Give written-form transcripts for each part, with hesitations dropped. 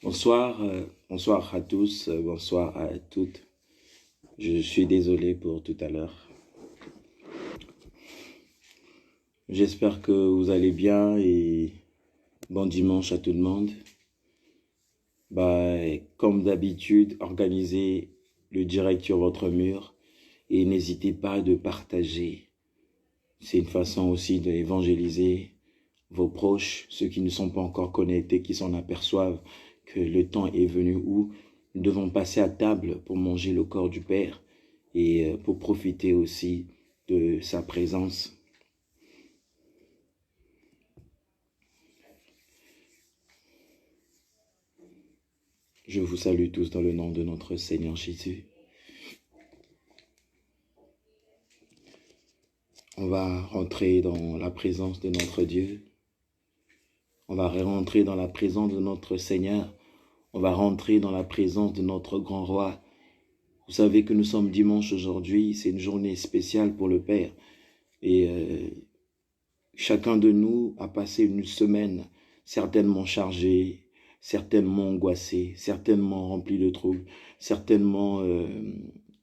Bonsoir, bonsoir à tous, bonsoir à toutes. Je suis désolé pour tout à l'heure. J'espère que vous allez bien et bon dimanche à tout le monde. Comme d'habitude, organisez le direct sur votre mur et n'hésitez pas de partager. C'est une façon aussi d'évangéliser vos proches, ceux qui ne sont pas encore connectés, qui s'en aperçoivent que le temps est venu où nous devons passer à table pour manger le corps du Père et pour profiter aussi de sa présence. Je vous salue tous dans le nom de notre Seigneur Jésus. On va rentrer dans la présence de notre Dieu. On va rentrer dans la présence de notre Seigneur. On va rentrer dans la présence de notre grand roi. Vous savez que nous sommes dimanche aujourd'hui, c'est une journée spéciale pour le Père. Et chacun de nous a passé une semaine certainement chargée, certainement angoissée, certainement remplie de troubles, certainement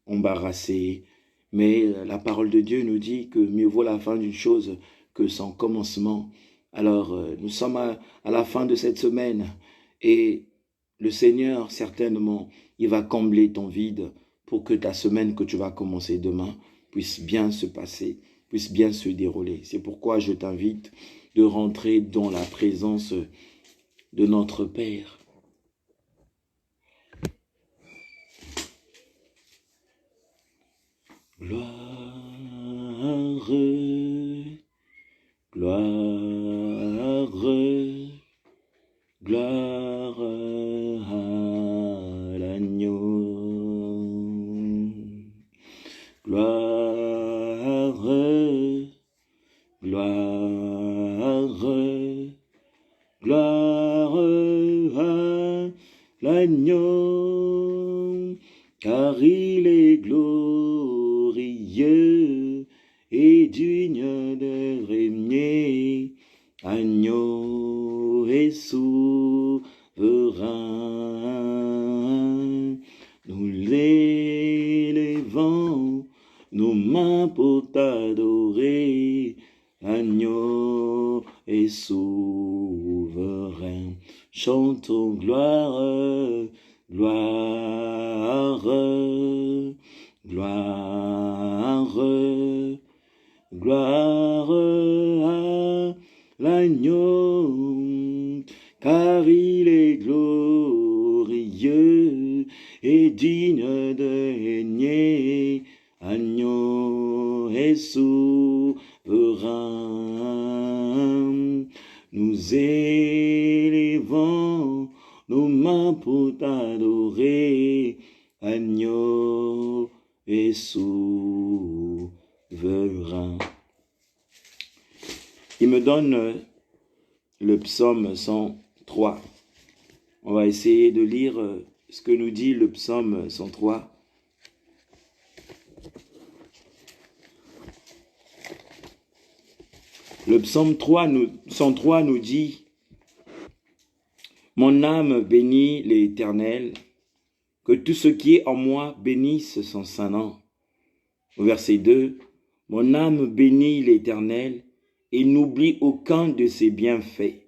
embarrassée. Mais la parole de Dieu nous dit que mieux vaut la fin d'une chose que son commencement. Alors, nous sommes à la fin de cette semaine et le Seigneur, certainement, il va combler ton vide pour que ta semaine que tu vas commencer demain puisse bien se passer, puisse bien se dérouler. C'est pourquoi je t'invite de rentrer dans la présence de notre Père. Gloire, gloire, gloire à l'agneau. Gloire, gloire, gloire à l'agneau, car il est glorieux et digne de régner, agneau et souverain. Nous l'élevons, nos mains pour t'adorer, agneau et souverain. Chantons gloire, gloire, gloire, gloire à l'agneau, car il est glorieux et digne de régner, agneau et souverain. Nous élevons nos mains pour t'adorer, agneau et souverain. qui me donne le psaume 103. On va essayer de lire ce que nous dit le psaume 103. Le psaume 103 nous dit « Mon âme bénit l'Éternel, que tout ce qui est en moi bénisse son saint nom. » Au verset 2, « Mon âme bénit l'Éternel et n'oublie aucun de ses bienfaits.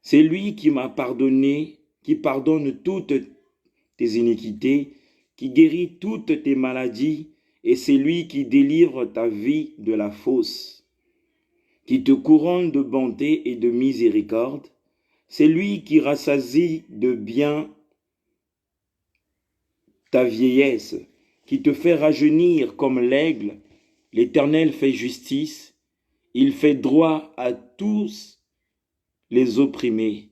C'est lui qui m'a pardonné, qui pardonne toutes tes iniquités, qui guérit toutes tes maladies, et c'est lui qui délivre ta vie de la fosse, qui te couronne de bonté et de miséricorde. C'est lui qui rassasie de bien ta vieillesse, qui te fait rajeunir comme l'aigle. L'Éternel fait justice, il fait droit à tous les opprimés.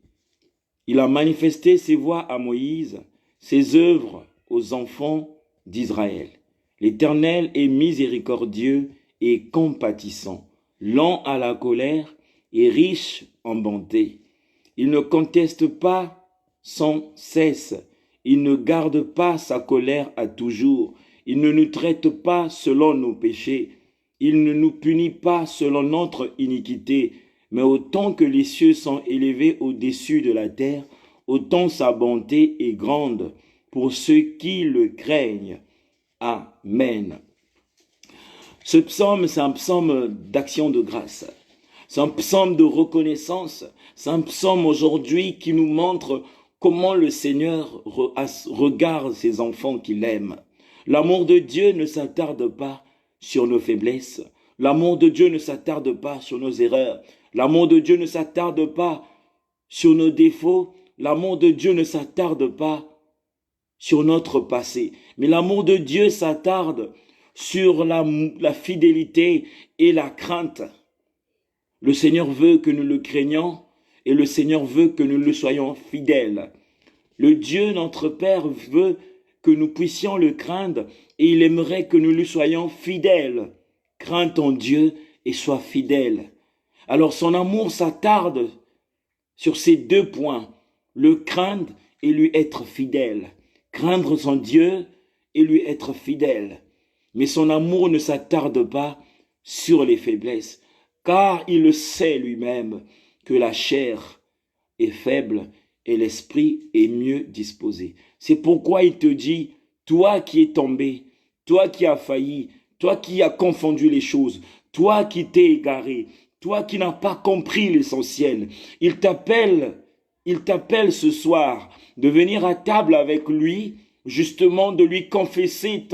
Il a manifesté ses voies à Moïse, ses œuvres aux enfants d'Israël. L'Éternel est miséricordieux et compatissant, lent à la colère et riche en bonté. Il ne conteste pas sans cesse, il ne garde pas sa colère à toujours, il ne nous traite pas selon nos péchés, il ne nous punit pas selon notre iniquité, mais autant que les cieux sont élevés au-dessus de la terre, autant sa bonté est grande pour ceux qui le craignent. Amen. Ce psaume, c'est un psaume d'action de grâce. C'est un psaume de reconnaissance. C'est un psaume aujourd'hui qui nous montre comment le Seigneur regarde ses enfants qu'il aime. L'amour de Dieu ne s'attarde pas sur nos faiblesses. L'amour de Dieu ne s'attarde pas sur nos erreurs. L'amour de Dieu ne s'attarde pas sur nos défauts. L'amour de Dieu ne s'attarde pas sur notre passé. Mais l'amour de Dieu s'attarde sur la fidélité et la crainte. Le Seigneur veut que nous le craignions et le Seigneur veut que nous le soyons fidèles. Le Dieu, notre Père, veut que nous puissions le craindre et il aimerait que nous lui soyons fidèles. Crains ton Dieu et sois fidèle. Alors son amour s'attarde sur ces deux points, le craindre et lui être fidèle. Craindre son Dieu et lui être fidèle. Mais son amour ne s'attarde pas sur les faiblesses, car il le sait lui-même que la chair est faible et l'esprit est mieux disposé. C'est pourquoi il te dit, toi qui es tombé, toi qui as failli, toi qui as confondu les choses, toi qui t'es égaré, toi qui n'as pas compris l'essentiel, il t'appelle ce soir de venir à table avec lui, justement de lui confesser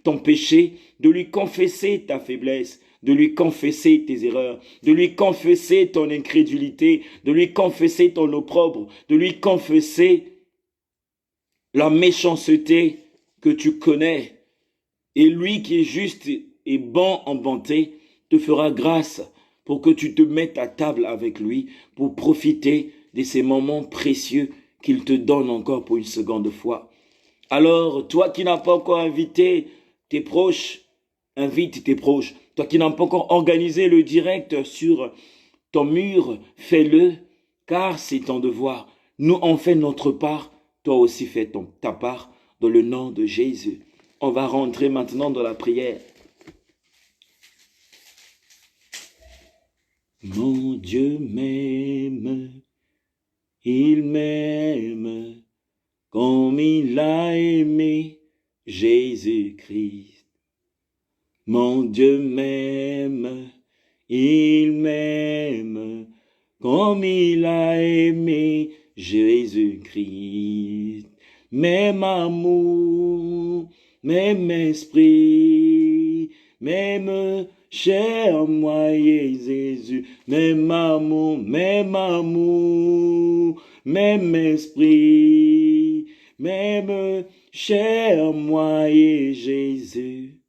ton péché, de lui confesser ta faiblesse, de lui confesser tes erreurs, de lui confesser ton incrédulité, de lui confesser ton opprobre, de lui confesser la méchanceté que tu connais. Et lui qui est juste et bon en bonté te fera grâce pour que tu te mettes à table avec lui, pour profiter de ces moments précieux qu'il te donne encore pour une seconde fois. Alors, toi qui n'as pas encore invité tes proches, invite tes proches. Toi qui n'as pas encore organisé le direct sur ton mur, fais-le, car c'est ton devoir. Nous, on fait notre part, toi aussi fais ta part, dans le nom de Jésus. On va rentrer maintenant dans la prière. Mon Dieu m'aime, il m'aime, comme il a aimé Jésus-Christ. Mon Dieu m'aime, il m'aime, comme il a aimé Jésus-Christ. Même amour, même esprit, même cher moi Jésus, même amour, même esprit, même cher moi Jésus.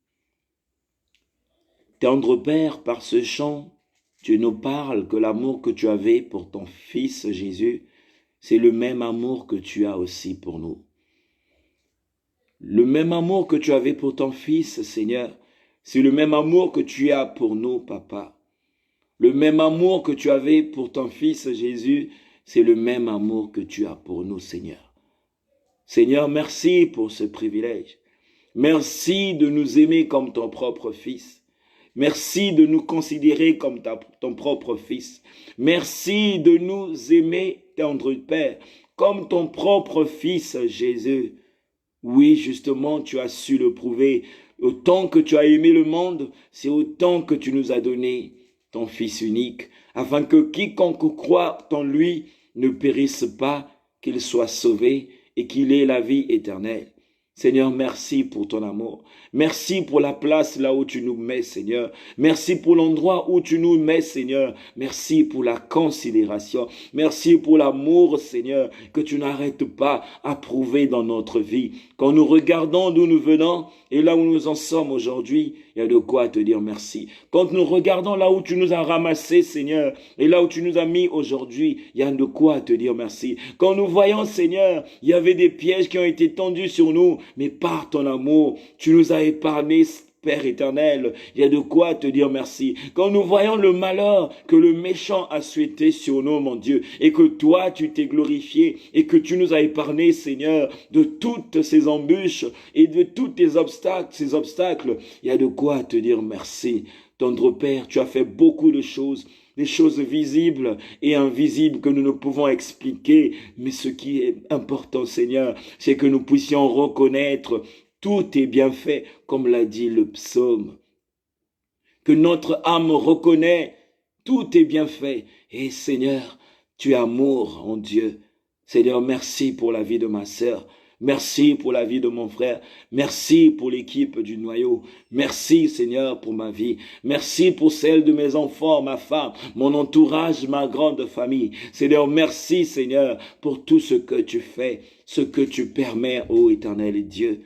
Tendre Père, par ce chant, tu nous parles que l'amour que tu avais pour ton Fils Jésus, c'est le même amour que tu as aussi pour nous. Le même amour que tu avais pour ton Fils, Seigneur, c'est le même amour que tu as pour nous, Papa. Le même amour que tu avais pour ton Fils Jésus, c'est le même amour que tu as pour nous, Seigneur. Seigneur, merci pour ce privilège. Merci de nous aimer comme ton propre Fils. Merci de nous considérer comme ton propre Fils. Merci de nous aimer, tendre Père, comme ton propre Fils Jésus. Oui, justement, tu as su le prouver. Autant que tu as aimé le monde, c'est autant que tu nous as donné ton Fils unique, afin que quiconque croit en lui ne périsse pas, qu'il soit sauvé et qu'il ait la vie éternelle. Seigneur, merci pour ton amour. Merci pour la place là où tu nous mets, Seigneur. Merci pour l'endroit où tu nous mets, Seigneur. Merci pour la considération. Merci pour l'amour, Seigneur, que tu n'arrêtes pas à prouver dans notre vie. Quand nous regardons d'où nous venons et là où nous en sommes aujourd'hui, il y a de quoi te dire merci. Quand nous regardons là où tu nous as ramassés, Seigneur, et là où tu nous as mis aujourd'hui, il y a de quoi te dire merci. Quand nous voyons, Seigneur, il y avait des pièges qui ont été tendus sur nous, mais par ton amour, tu nous as épargnés, Père éternel, il y a de quoi te dire merci. Quand nous voyons le malheur que le méchant a souhaité sur nous, mon Dieu, et que toi, tu t'es glorifié, et que tu nous as épargnés, Seigneur, de toutes ces embûches et de tous ces obstacles, il y a de quoi te dire merci. Tendre Père, tu as fait beaucoup de choses, des choses visibles et invisibles que nous ne pouvons expliquer. Mais ce qui est important, Seigneur, c'est que nous puissions reconnaître tout est bien fait, comme l'a dit le psaume. Que notre âme reconnaît, tout est bien fait. Et Seigneur, tu es amour en Dieu. Seigneur, merci pour la vie de ma sœur. Merci pour la vie de mon frère. Merci pour l'équipe du noyau. Merci, Seigneur, pour ma vie. Merci pour celle de mes enfants, ma femme, mon entourage, ma grande famille. Seigneur, merci, Seigneur, pour tout ce que tu fais, ce que tu permets, ô éternel Dieu.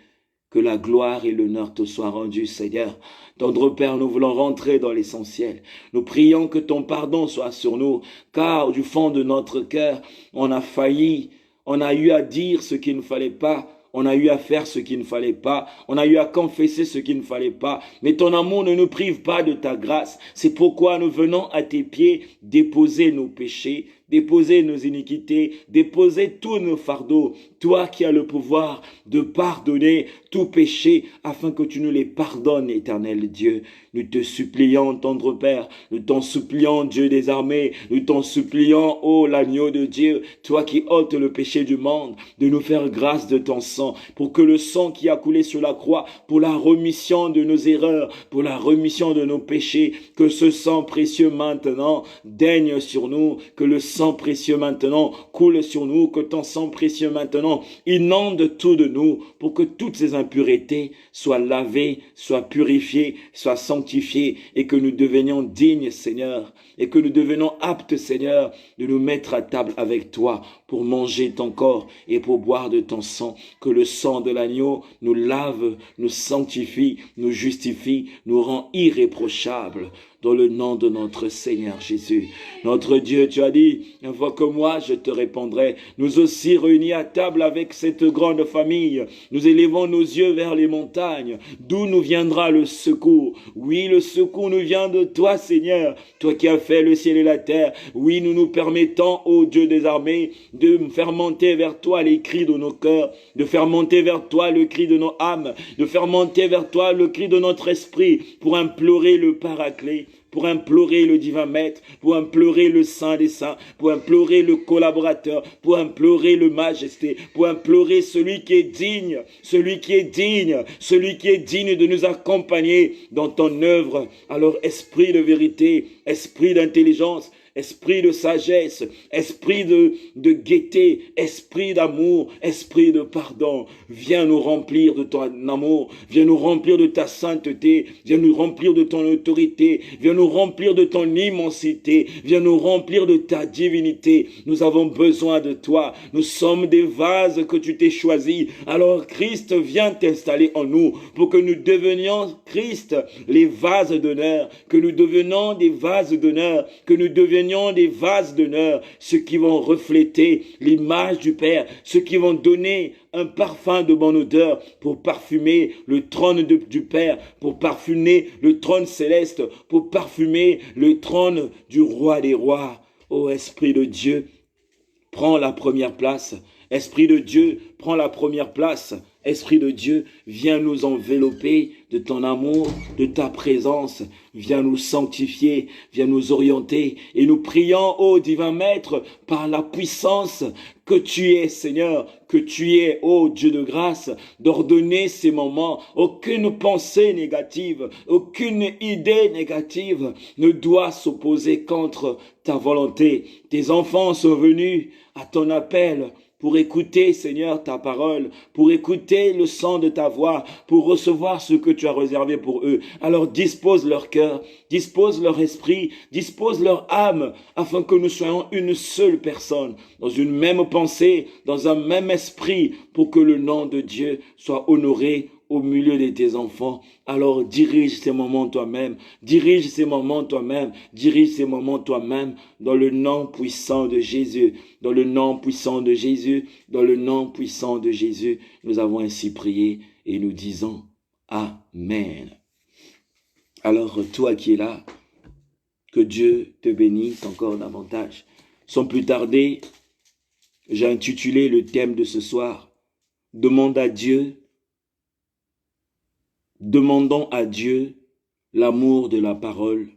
Que la gloire et l'honneur te soient rendus, Seigneur. Tendre Père, nous voulons rentrer dans l'essentiel. Nous prions que ton pardon soit sur nous, car du fond de notre cœur, on a failli, on a eu à dire ce qu'il ne fallait pas, on a eu à faire ce qu'il ne fallait pas, on a eu à confesser ce qu'il ne fallait pas. Mais ton amour ne nous prive pas de ta grâce. C'est pourquoi nous venons à tes pieds déposer nos péchés, déposer nos iniquités, déposer tous nos fardeaux. Toi qui as le pouvoir de pardonner tout péché afin que tu nous les pardonnes, éternel Dieu. Nous te supplions, tendre Père, nous t'en supplions, Dieu des armées, nous t'en supplions, ô l'agneau de Dieu, toi qui ôtes le péché du monde, de nous faire grâce de ton sang, pour que le sang qui a coulé sur la croix, pour la remission de nos erreurs, pour la remission de nos péchés, que ce sang précieux maintenant daigne sur nous, que le sang précieux maintenant coule sur nous, que ton sang précieux maintenant inonde tout de nous, pour que toutes ces impuretés soient lavées, soient purifiées, soient sanctifiées, et que nous devenions dignes, Seigneur, et que nous devenons aptes, Seigneur, de nous mettre à table avec toi pour manger ton corps et pour boire de ton sang. Que le sang de l'agneau nous lave, nous sanctifie, nous justifie, nous rend irréprochables. Dans le nom de notre Seigneur Jésus. Notre Dieu, tu as dit, invoque-moi, je te répondrai. Nous aussi réunis à table avec cette grande famille, nous élevons nos yeux vers les montagnes, d'où nous viendra le secours. Oui, le secours nous vient de toi, Seigneur, toi qui as fait le ciel et la terre. Oui, nous nous permettons, ô Dieu des armées, de faire monter vers toi les cris de nos cœurs, de faire monter vers toi le cri de nos âmes, de faire monter vers toi le cri de notre esprit, pour implorer le Paraclet, pour implorer le divin maître, pour implorer le saint des saints, pour implorer le collaborateur, pour implorer le majesté, pour implorer celui qui est digne, celui qui est digne, celui qui est digne de nous accompagner dans ton œuvre. Alors esprit de vérité, esprit d'intelligence, esprit de sagesse, esprit de gaieté, esprit d'amour, esprit de pardon, viens nous remplir de ton amour, viens nous remplir de ta sainteté, viens nous remplir de ton autorité, viens nous remplir de ton immensité, viens nous remplir de ta divinité. Nous avons besoin de toi, nous sommes des vases que tu t'es choisis. Alors Christ, viens t'installer en nous pour que nous devenions Christ, les vases d'honneur, que nous devenions des vases d'honneur, que nous devenions devenons des vases d'honneur, ceux qui vont refléter l'image du Père, ceux qui vont donner un parfum de bonne odeur pour parfumer le trône du Père, pour parfumer le trône céleste, pour parfumer le trône du roi des rois. Ô Esprit de Dieu, prends la première place. Esprit de Dieu, prends la première place. Esprit de Dieu, viens nous envelopper de ton amour, de ta présence. Viens nous sanctifier, viens nous orienter. Et nous prions, ô divin Maître, par la puissance que tu es, Seigneur, que tu es, ô Dieu de grâce, d'ordonner ces moments. Aucune pensée négative, aucune idée négative ne doit s'opposer contre ta volonté. Tes enfants sont venus à ton appel pour écouter, Seigneur, ta parole, pour écouter le son de ta voix, pour recevoir ce que tu as réservé pour eux. Alors dispose leur cœur, dispose leur esprit, dispose leur âme, afin que nous soyons une seule personne, dans une même pensée, dans un même esprit, pour que le nom de Dieu soit honoré au milieu de tes enfants. Alors dirige ces moments toi-même, dirige ces moments toi-même, dirige ces moments toi-même, dans le nom puissant de Jésus, dans le nom puissant de Jésus, dans le nom puissant de Jésus. Nous avons ainsi prié et nous disons Amen. Alors toi qui es là, que Dieu te bénisse encore davantage. Sans plus tarder, j'ai intitulé le thème de ce soir, demandons à Dieu l'amour de la parole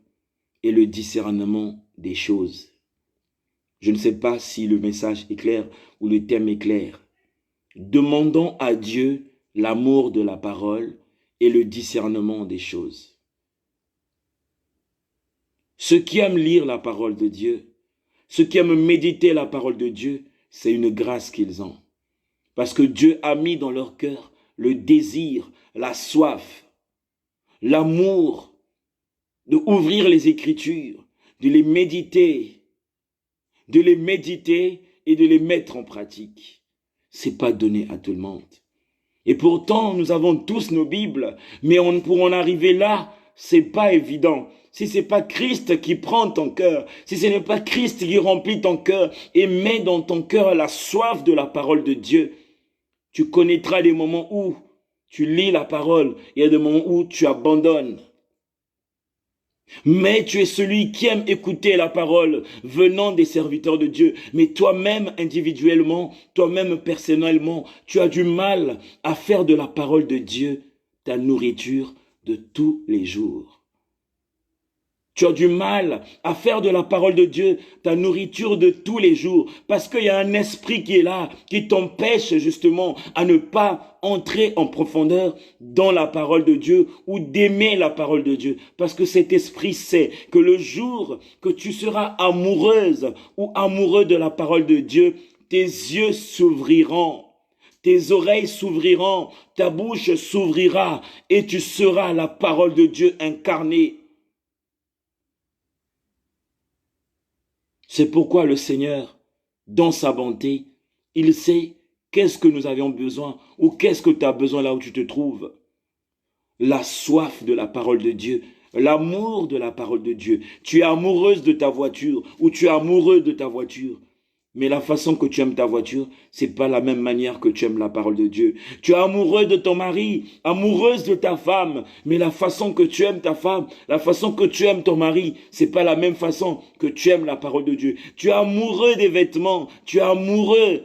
et le discernement des choses. Je ne sais pas si le message est clair ou le thème est clair. Demandons à Dieu l'amour de la parole et le discernement des choses. Ceux qui aiment lire la parole de Dieu, ceux qui aiment méditer la parole de Dieu, c'est une grâce qu'ils ont. Parce que Dieu a mis dans leur cœur le désir, la soif, l'amour de ouvrir les Écritures, de les méditer et de les mettre en pratique. C'est pas donné à tout le monde. Et pourtant, nous avons tous nos Bibles, mais pour en arriver là, c'est pas évident. Si c'est pas Christ qui prend ton cœur, si ce n'est pas Christ qui remplit ton cœur et met dans ton cœur la soif de la parole de Dieu, tu connaîtras des moments où tu lis la parole, il y a des moments où tu abandonnes. Mais tu es celui qui aime écouter la parole venant des serviteurs de Dieu. Mais toi-même individuellement, toi-même personnellement, tu as du mal à faire de la parole de Dieu ta nourriture de tous les jours. Tu as du mal à faire de la parole de Dieu ta nourriture de tous les jours parce qu'il y a un esprit qui est là, qui t'empêche justement à ne pas entrer en profondeur dans la parole de Dieu ou d'aimer la parole de Dieu. Parce que cet esprit sait que le jour que tu seras amoureuse ou amoureux de la parole de Dieu, tes yeux s'ouvriront. Tes oreilles s'ouvriront, ta bouche s'ouvrira et tu seras la parole de Dieu incarnée. C'est pourquoi le Seigneur, dans sa bonté, il sait qu'est-ce que nous avions besoin ou qu'est-ce que tu as besoin là où tu te trouves. La soif de la parole de Dieu, l'amour de la parole de Dieu. Tu es amoureuse de ta voiture ou tu es amoureux de ta voiture. Mais la façon que tu aimes ta voiture, c'est pas la même manière que tu aimes la parole de Dieu. Tu es amoureux de ton mari, amoureuse de ta femme, mais la façon que tu aimes ta femme, la façon que tu aimes ton mari, c'est pas la même façon que tu aimes la parole de Dieu. Tu es amoureux des vêtements, tu es amoureux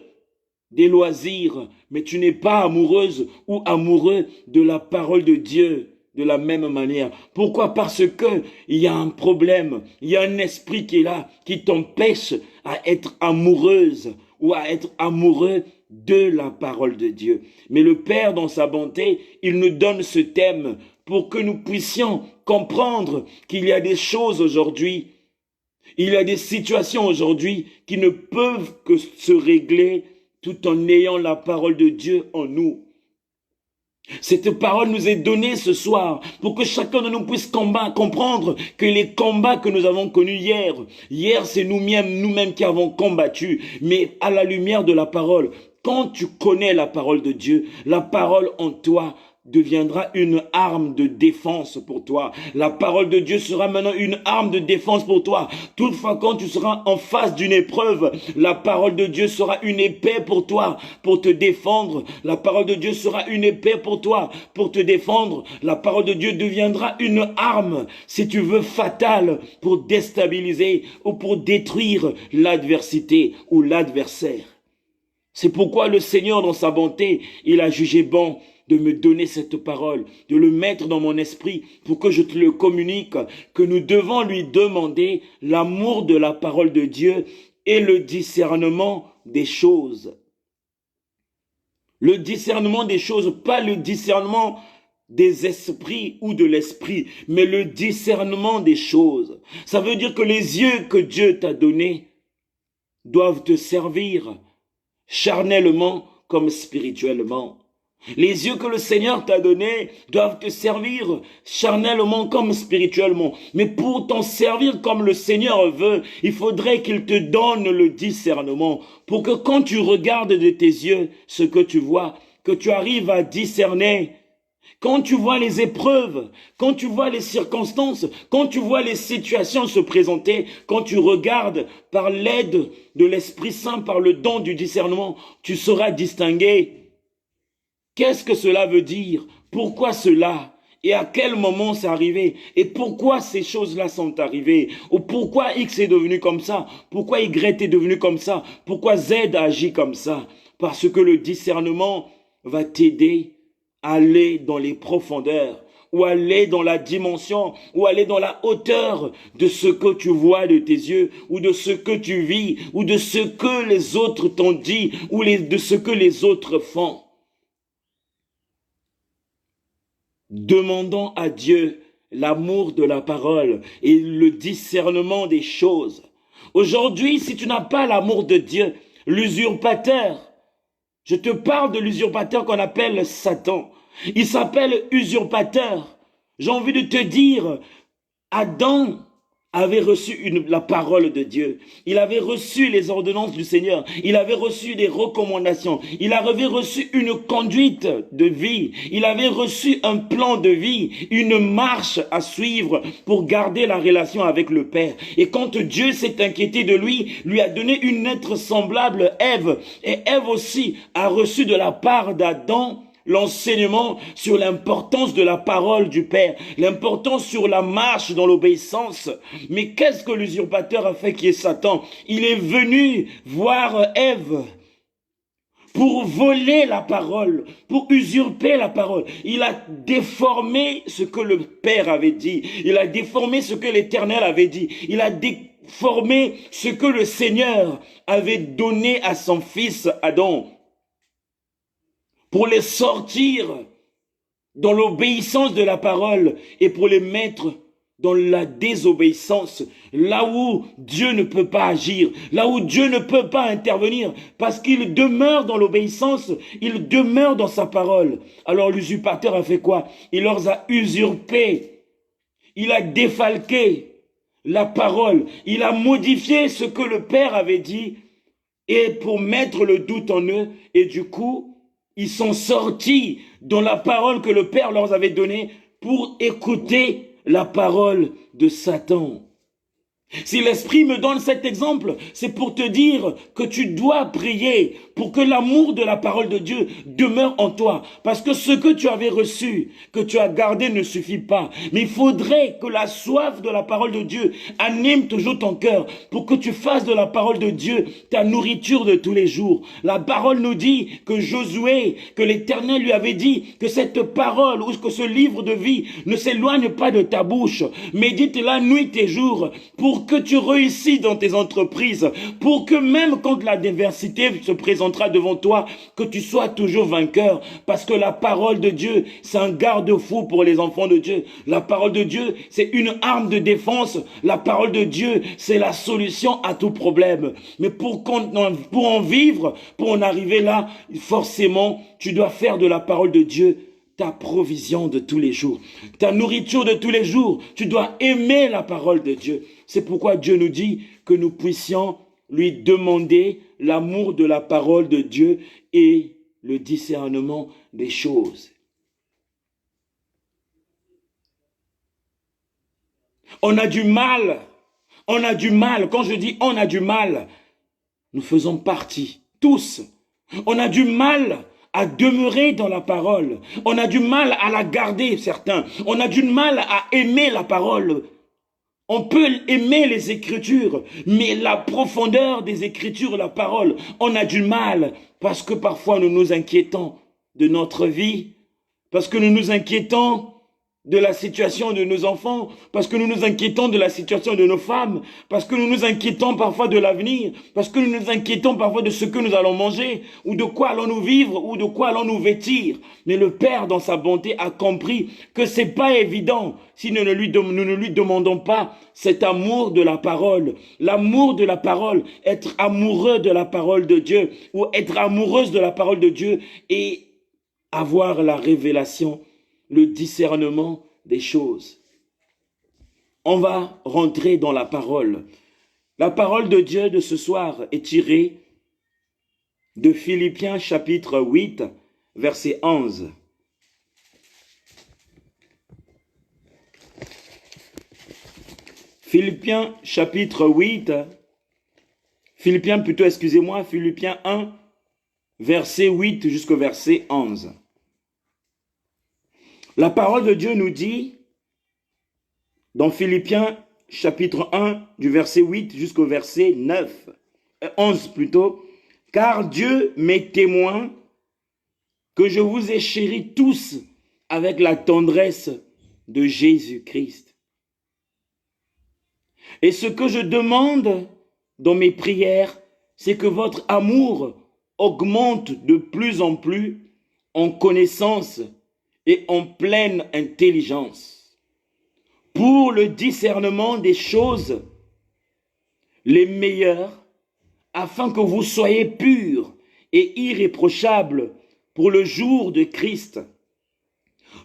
des loisirs, mais tu n'es pas amoureuse ou amoureux de la parole de Dieu. De la même manière. Pourquoi? Parce que il y a un problème, il y a un esprit qui est là, qui t'empêche à être amoureuse ou à être amoureux de la parole de Dieu. Mais le Père, dans sa bonté, il nous donne ce thème pour que nous puissions comprendre qu'il y a des choses aujourd'hui, il y a des situations aujourd'hui qui ne peuvent que se régler tout en ayant la parole de Dieu en nous. Cette parole nous est donnée ce soir pour que chacun de nous puisse comprendre que les combats que nous avons connus hier c'est nous-mêmes qui avons combattu, mais à la lumière de la parole, quand tu connais la parole de Dieu, la parole en toi deviendra une arme de défense pour toi. La parole de Dieu sera maintenant une arme de défense pour toi. Toutefois, quand tu seras en face d'une épreuve, la parole de Dieu sera une épée pour toi, pour te défendre. La parole de Dieu sera une épée pour toi, pour te défendre. La parole de Dieu deviendra une arme, si tu veux, fatale pour déstabiliser ou pour détruire l'adversité ou l'adversaire. C'est pourquoi le Seigneur, dans sa bonté, il a jugé bon de me donner cette parole, de le mettre dans mon esprit pour que je te le communique, que nous devons lui demander l'amour de la parole de Dieu et le discernement des choses. Le discernement des choses, pas le discernement des esprits ou de l'esprit, mais le discernement des choses. Ça veut dire que les yeux que Dieu t'a donnés doivent te servir charnellement comme spirituellement. Les yeux que le Seigneur t'a donnés doivent te servir charnellement comme spirituellement. Mais pour t'en servir comme le Seigneur veut, il faudrait qu'il te donne le discernement pour que quand tu regardes de tes yeux ce que tu vois, que tu arrives à discerner. Quand tu vois les épreuves, quand tu vois les circonstances, quand tu vois les situations se présenter, quand tu regardes par l'aide de l'Esprit Saint, par le don du discernement, tu sauras distinguer. Qu'est-ce que cela veut dire? Pourquoi cela? Et à quel moment c'est arrivé? Et pourquoi ces choses-là sont arrivées? Ou pourquoi X est devenu comme ça? Pourquoi Y est devenu comme ça? Pourquoi Z agit comme ça? Parce que le discernement va t'aider à aller dans les profondeurs, ou aller dans la dimension, ou aller dans la hauteur de ce que tu vois de tes yeux, ou de ce que tu vis, ou de ce que les autres t'ont dit, ou de ce que les autres font. Demandons à Dieu l'amour de la parole et le discernement des choses. Aujourd'hui, si tu n'as pas l'amour de Dieu, l'usurpateur, je te parle de l'usurpateur qu'on appelle Satan. Il s'appelle usurpateur. J'ai envie de te dire, Adam avait reçu la parole de Dieu. Il avait reçu les ordonnances du Seigneur. Il avait reçu des recommandations. Il avait reçu une conduite de vie. Il avait reçu un plan de vie, une marche à suivre pour garder la relation avec le Père. Et quand Dieu s'est inquiété de lui a donné une être semblable, Ève. Et Ève aussi a reçu de la part d'Adam l'enseignement sur l'importance de la parole du Père, l'importance sur la marche dans l'obéissance. Mais qu'est-ce que l'usurpateur a fait qui est Satan? Il est venu voir Ève pour voler la parole, pour usurper la parole. Il a déformé ce que le Père avait dit. Il a déformé ce que l'Éternel avait dit. Il a déformé ce que le Seigneur avait donné à son fils Adam, pour les sortir dans l'obéissance de la parole et pour les mettre dans la désobéissance, là où Dieu ne peut pas agir, là où Dieu ne peut pas intervenir, parce qu'il demeure dans l'obéissance, il demeure dans sa parole. Alors l'usurpateur a fait quoi? Il leur a usurpé, il a défalqué la parole, il a modifié ce que le Père avait dit, et pour mettre le doute en eux, et du coup, ils sont sortis dans la parole que le Père leur avait donnée pour écouter la parole de Satan. Si l'Esprit me donne cet exemple, c'est pour te dire que tu dois prier pour que l'amour de la parole de Dieu demeure en toi. Parce que ce que tu avais reçu, que tu as gardé ne suffit pas. Mais il faudrait que la soif de la parole de Dieu anime toujours ton cœur pour que tu fasses de la parole de Dieu ta nourriture de tous les jours. La parole nous dit que Josué, que l'Éternel lui avait dit que cette parole ou que ce livre de vie ne s'éloigne pas de ta bouche. Médite-la nuit et jour pour que tu réussisses dans tes entreprises, pour que même quand la diversité se présentera devant toi, que tu sois toujours vainqueur, parce que la parole de Dieu, c'est un garde-fou pour les enfants de Dieu. La parole de Dieu, c'est une arme de défense. La parole de Dieu, c'est la solution à tout problème. Mais pour en vivre, pour en arriver là, forcément, tu dois faire de la parole de Dieu ta provision de tous les jours, ta nourriture de tous les jours. Tu dois aimer la parole de Dieu. C'est pourquoi Dieu nous dit que nous puissions lui demander l'amour de la parole de Dieu et le discernement des choses. On a du mal. On a du mal. Quand je dis on a du mal, nous faisons partie, tous. On a du mal à demeurer dans la parole. On a du mal à la garder, certains. On a du mal à aimer la parole. On peut aimer les Écritures, mais la profondeur des Écritures, la parole, on a du mal parce que parfois nous nous inquiétons de notre vie, parce que nous nous inquiétons de la situation de nos enfants, parce que nous nous inquiétons de la situation de nos femmes, parce que nous nous inquiétons parfois de l'avenir, parce que nous nous inquiétons parfois de ce que nous allons manger, ou de quoi allons-nous vivre, ou de quoi allons-nous vêtir. Mais le Père, dans sa bonté, a compris que c'est pas évident si nous ne lui demandons pas cet amour de la parole. L'amour de la parole, être amoureux de la parole de Dieu, ou être amoureuse de la parole de Dieu, et avoir la révélation, le discernement des choses. On va rentrer dans la parole. La parole de Dieu de ce soir est tirée de Philippiens chapitre 8, verset 11. Philippiens chapitre 8, Philippiens 1, verset 8 jusqu'au verset 11. La parole de Dieu nous dit, dans Philippiens chapitre 1, du verset 8 jusqu'au verset 11 plutôt, « Car Dieu m'est témoin que je vous ai chéris tous avec la tendresse de Jésus-Christ. Et ce que je demande dans mes prières, c'est que votre amour augmente de plus en plus en connaissance et en pleine intelligence, pour le discernement des choses les meilleures, afin que vous soyez purs et irréprochables pour le jour de Christ,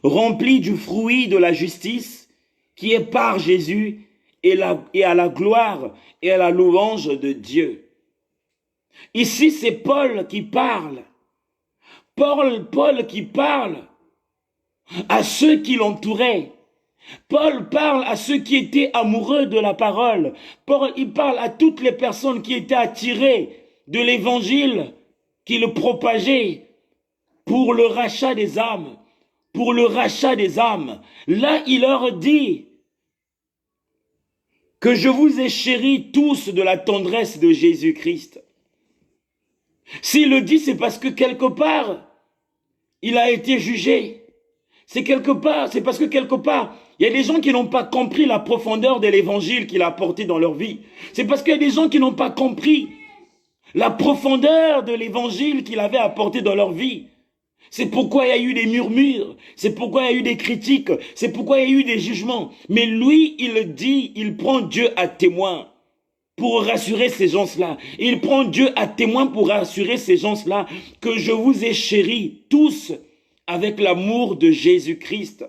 remplis du fruit de la justice qui est par Jésus et à la gloire et à la louange de Dieu. » Ici, c'est Paul qui parle. Paul qui parle à ceux qui l'entouraient. Paul parle à ceux qui étaient amoureux de la parole. Paul, il parle à toutes les personnes qui étaient attirées de l'évangile qu'il propageait pour le rachat des âmes. Pour le rachat des âmes. Là, il leur dit que je vous ai chéris tous de la tendresse de Jésus-Christ. S'il le dit, c'est parce que quelque part, il a été jugé. C'est parce que quelque part, il y a des gens qui n'ont pas compris la profondeur de l'évangile qu'il a apporté dans leur vie. C'est parce qu'il y a des gens qui n'ont pas compris la profondeur de l'évangile qu'il avait apporté dans leur vie. C'est pourquoi il y a eu des murmures, c'est pourquoi il y a eu des critiques, c'est pourquoi il y a eu des jugements. Mais lui, il dit, il prend Dieu à témoin pour rassurer ces gens-là. Il prend Dieu à témoin pour rassurer ces gens-là que je vous ai chéris tous avec l'amour de Jésus-Christ.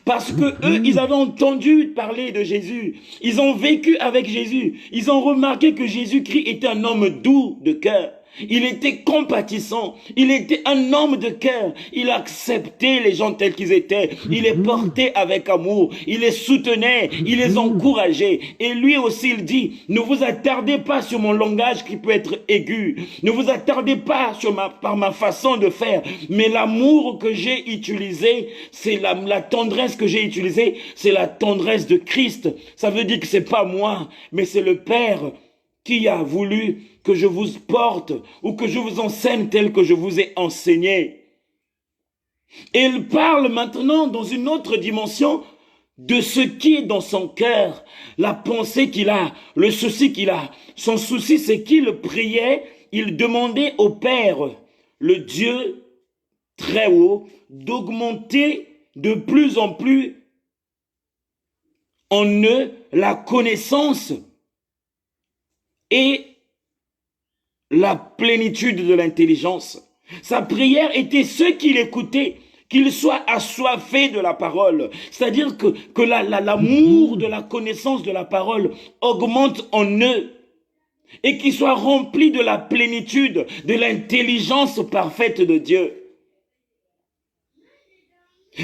Parce que eux, ils avaient entendu parler de Jésus. Ils ont vécu avec Jésus. Ils ont remarqué que Jésus-Christ était un homme doux de cœur. Il était compatissant. Il était un homme de cœur. Il acceptait les gens tels qu'ils étaient. Il les portait avec amour. Il les soutenait. Il les encourageait. Et lui aussi, il dit, ne vous attardez pas sur mon langage qui peut être aigu. Ne vous attardez pas par ma façon de faire. Mais l'amour que j'ai utilisé, c'est la tendresse que j'ai utilisée, c'est la tendresse de Christ. Ça veut dire que c'est pas moi, mais c'est le Père qui a voulu que je vous porte ou que je vous enseigne tel que je vous ai enseigné. Et il parle maintenant dans une autre dimension de ce qui est dans son cœur, la pensée qu'il a, le souci qu'il a. Son souci, c'est qu'il priait, il demandait au Père, le Dieu très haut, d'augmenter de plus en plus en eux la connaissance et la plénitude de l'intelligence. Sa prière était ceux qui l'écoutaient, qu'ils soient assoiffés de la parole. C'est-à-dire que l'amour de la connaissance de la parole augmente en eux et qu'ils soient remplis de la plénitude, de l'intelligence parfaite de Dieu.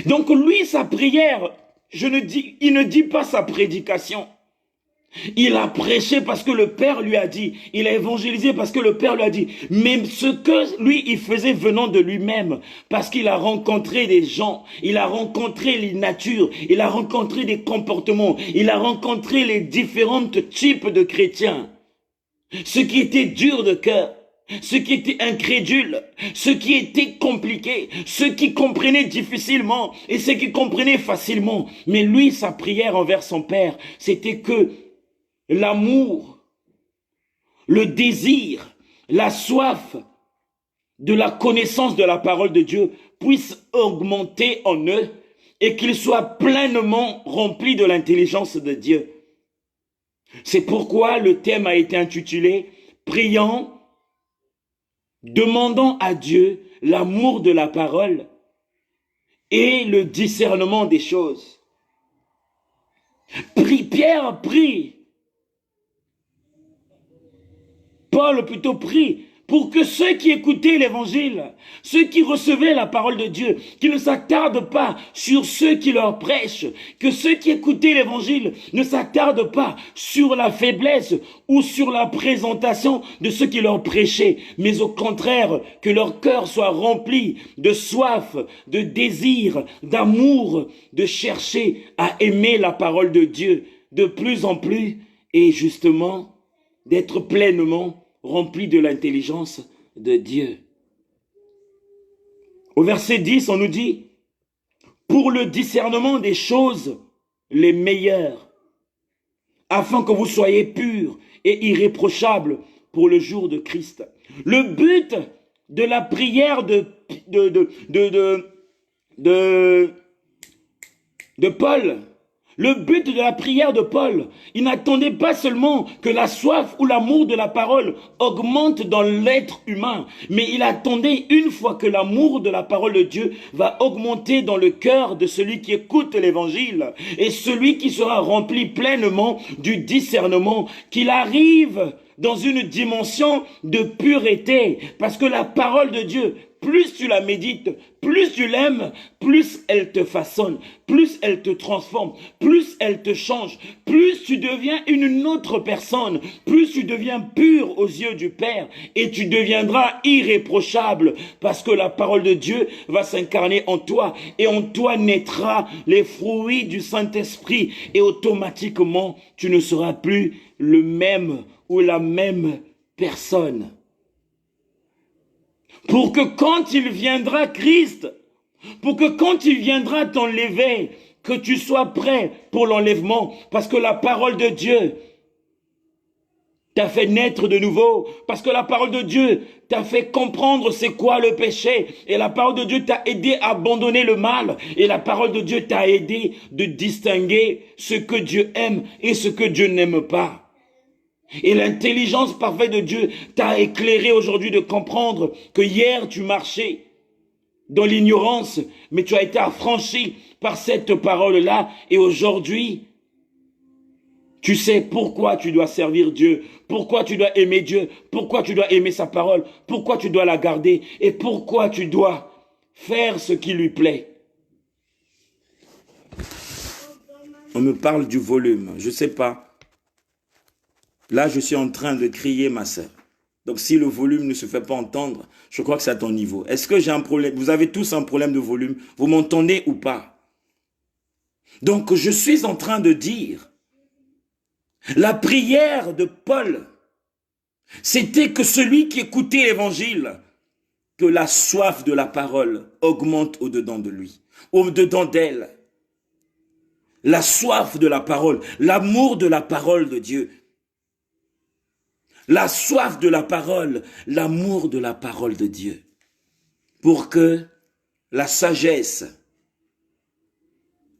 Donc lui, sa prière, il ne dit pas sa prédication. Il a prêché parce que le Père lui a dit. Il a évangélisé parce que le Père lui a dit. Mais ce que lui, il faisait venant de lui-même, parce qu'il a rencontré des gens, il a rencontré les natures, il a rencontré des comportements, il a rencontré les différents types de chrétiens. Ceux qui étaient durs de cœur, ceux qui étaient incrédules, ceux qui étaient compliqués, ceux qui comprenaient difficilement et ceux qui comprenaient facilement. Mais lui, sa prière envers son Père, c'était que l'amour, le désir, la soif de la connaissance de la parole de Dieu puisse augmenter en eux et qu'ils soient pleinement remplis de l'intelligence de Dieu. C'est pourquoi le thème a été intitulé « Priant, demandant à Dieu l'amour de la parole et le discernement des choses. » Pierre prie. Paul plutôt prie pour que ceux qui écoutaient l'évangile, ceux qui recevaient la parole de Dieu, qui ne s'attardent pas sur ceux qui leur prêchent, que ceux qui écoutaient l'évangile ne s'attardent pas sur la faiblesse ou sur la présentation de ceux qui leur prêchaient, mais au contraire, que leur cœur soit rempli de soif, de désir, d'amour, de chercher à aimer la parole de Dieu de plus en plus et justement d'être pleinement rempli de l'intelligence de Dieu. Au verset 10, on nous dit, pour le discernement des choses les meilleures, afin que vous soyez purs et irréprochables pour le jour de Christ. Le but de la prière de Paul, le but de la prière de Paul, il n'attendait pas seulement que la soif ou l'amour de la parole augmente dans l'être humain, mais il attendait une fois que l'amour de la parole de Dieu va augmenter dans le cœur de celui qui écoute l'évangile et celui qui sera rempli pleinement du discernement, qu'il arrive dans une dimension de pureté, parce que la parole de Dieu, plus tu la médites, plus tu l'aimes, plus elle te façonne, plus elle te transforme, plus elle te change, plus tu deviens une autre personne, plus tu deviens pur aux yeux du Père et tu deviendras irréprochable parce que la parole de Dieu va s'incarner en toi et en toi naîtra les fruits du Saint-Esprit et automatiquement tu ne seras plus le même ou la même personne. Pour que quand il viendra Christ, pour que quand il viendra t'enlever, que tu sois prêt pour l'enlèvement, parce que la parole de Dieu t'a fait naître de nouveau, parce que la parole de Dieu t'a fait comprendre c'est quoi le péché, et la parole de Dieu t'a aidé à abandonner le mal, et la parole de Dieu t'a aidé de distinguer ce que Dieu aime et ce que Dieu n'aime pas. Et l'intelligence parfaite de Dieu t'a éclairé aujourd'hui de comprendre que hier tu marchais dans l'ignorance, mais tu as été affranchi par cette parole-là et aujourd'hui, tu sais pourquoi tu dois servir Dieu, pourquoi tu dois aimer Dieu, pourquoi tu dois aimer sa parole, pourquoi tu dois la garder et pourquoi tu dois faire ce qui lui plaît. On me parle du volume, je ne sais pas. Là, je suis en train de crier, ma sœur. Donc, si le volume ne se fait pas entendre, je crois que c'est à ton niveau. Est-ce que j'ai un problème? Vous avez tous un problème de volume. Vous m'entendez ou pas? Donc, je suis en train de dire, la prière de Paul, c'était que celui qui écoutait l'évangile, que la soif de la parole augmente au-dedans de lui, au-dedans d'elle. La soif de la parole, l'amour de la parole de Dieu. La soif de la parole, l'amour de la parole de Dieu. Pour que la sagesse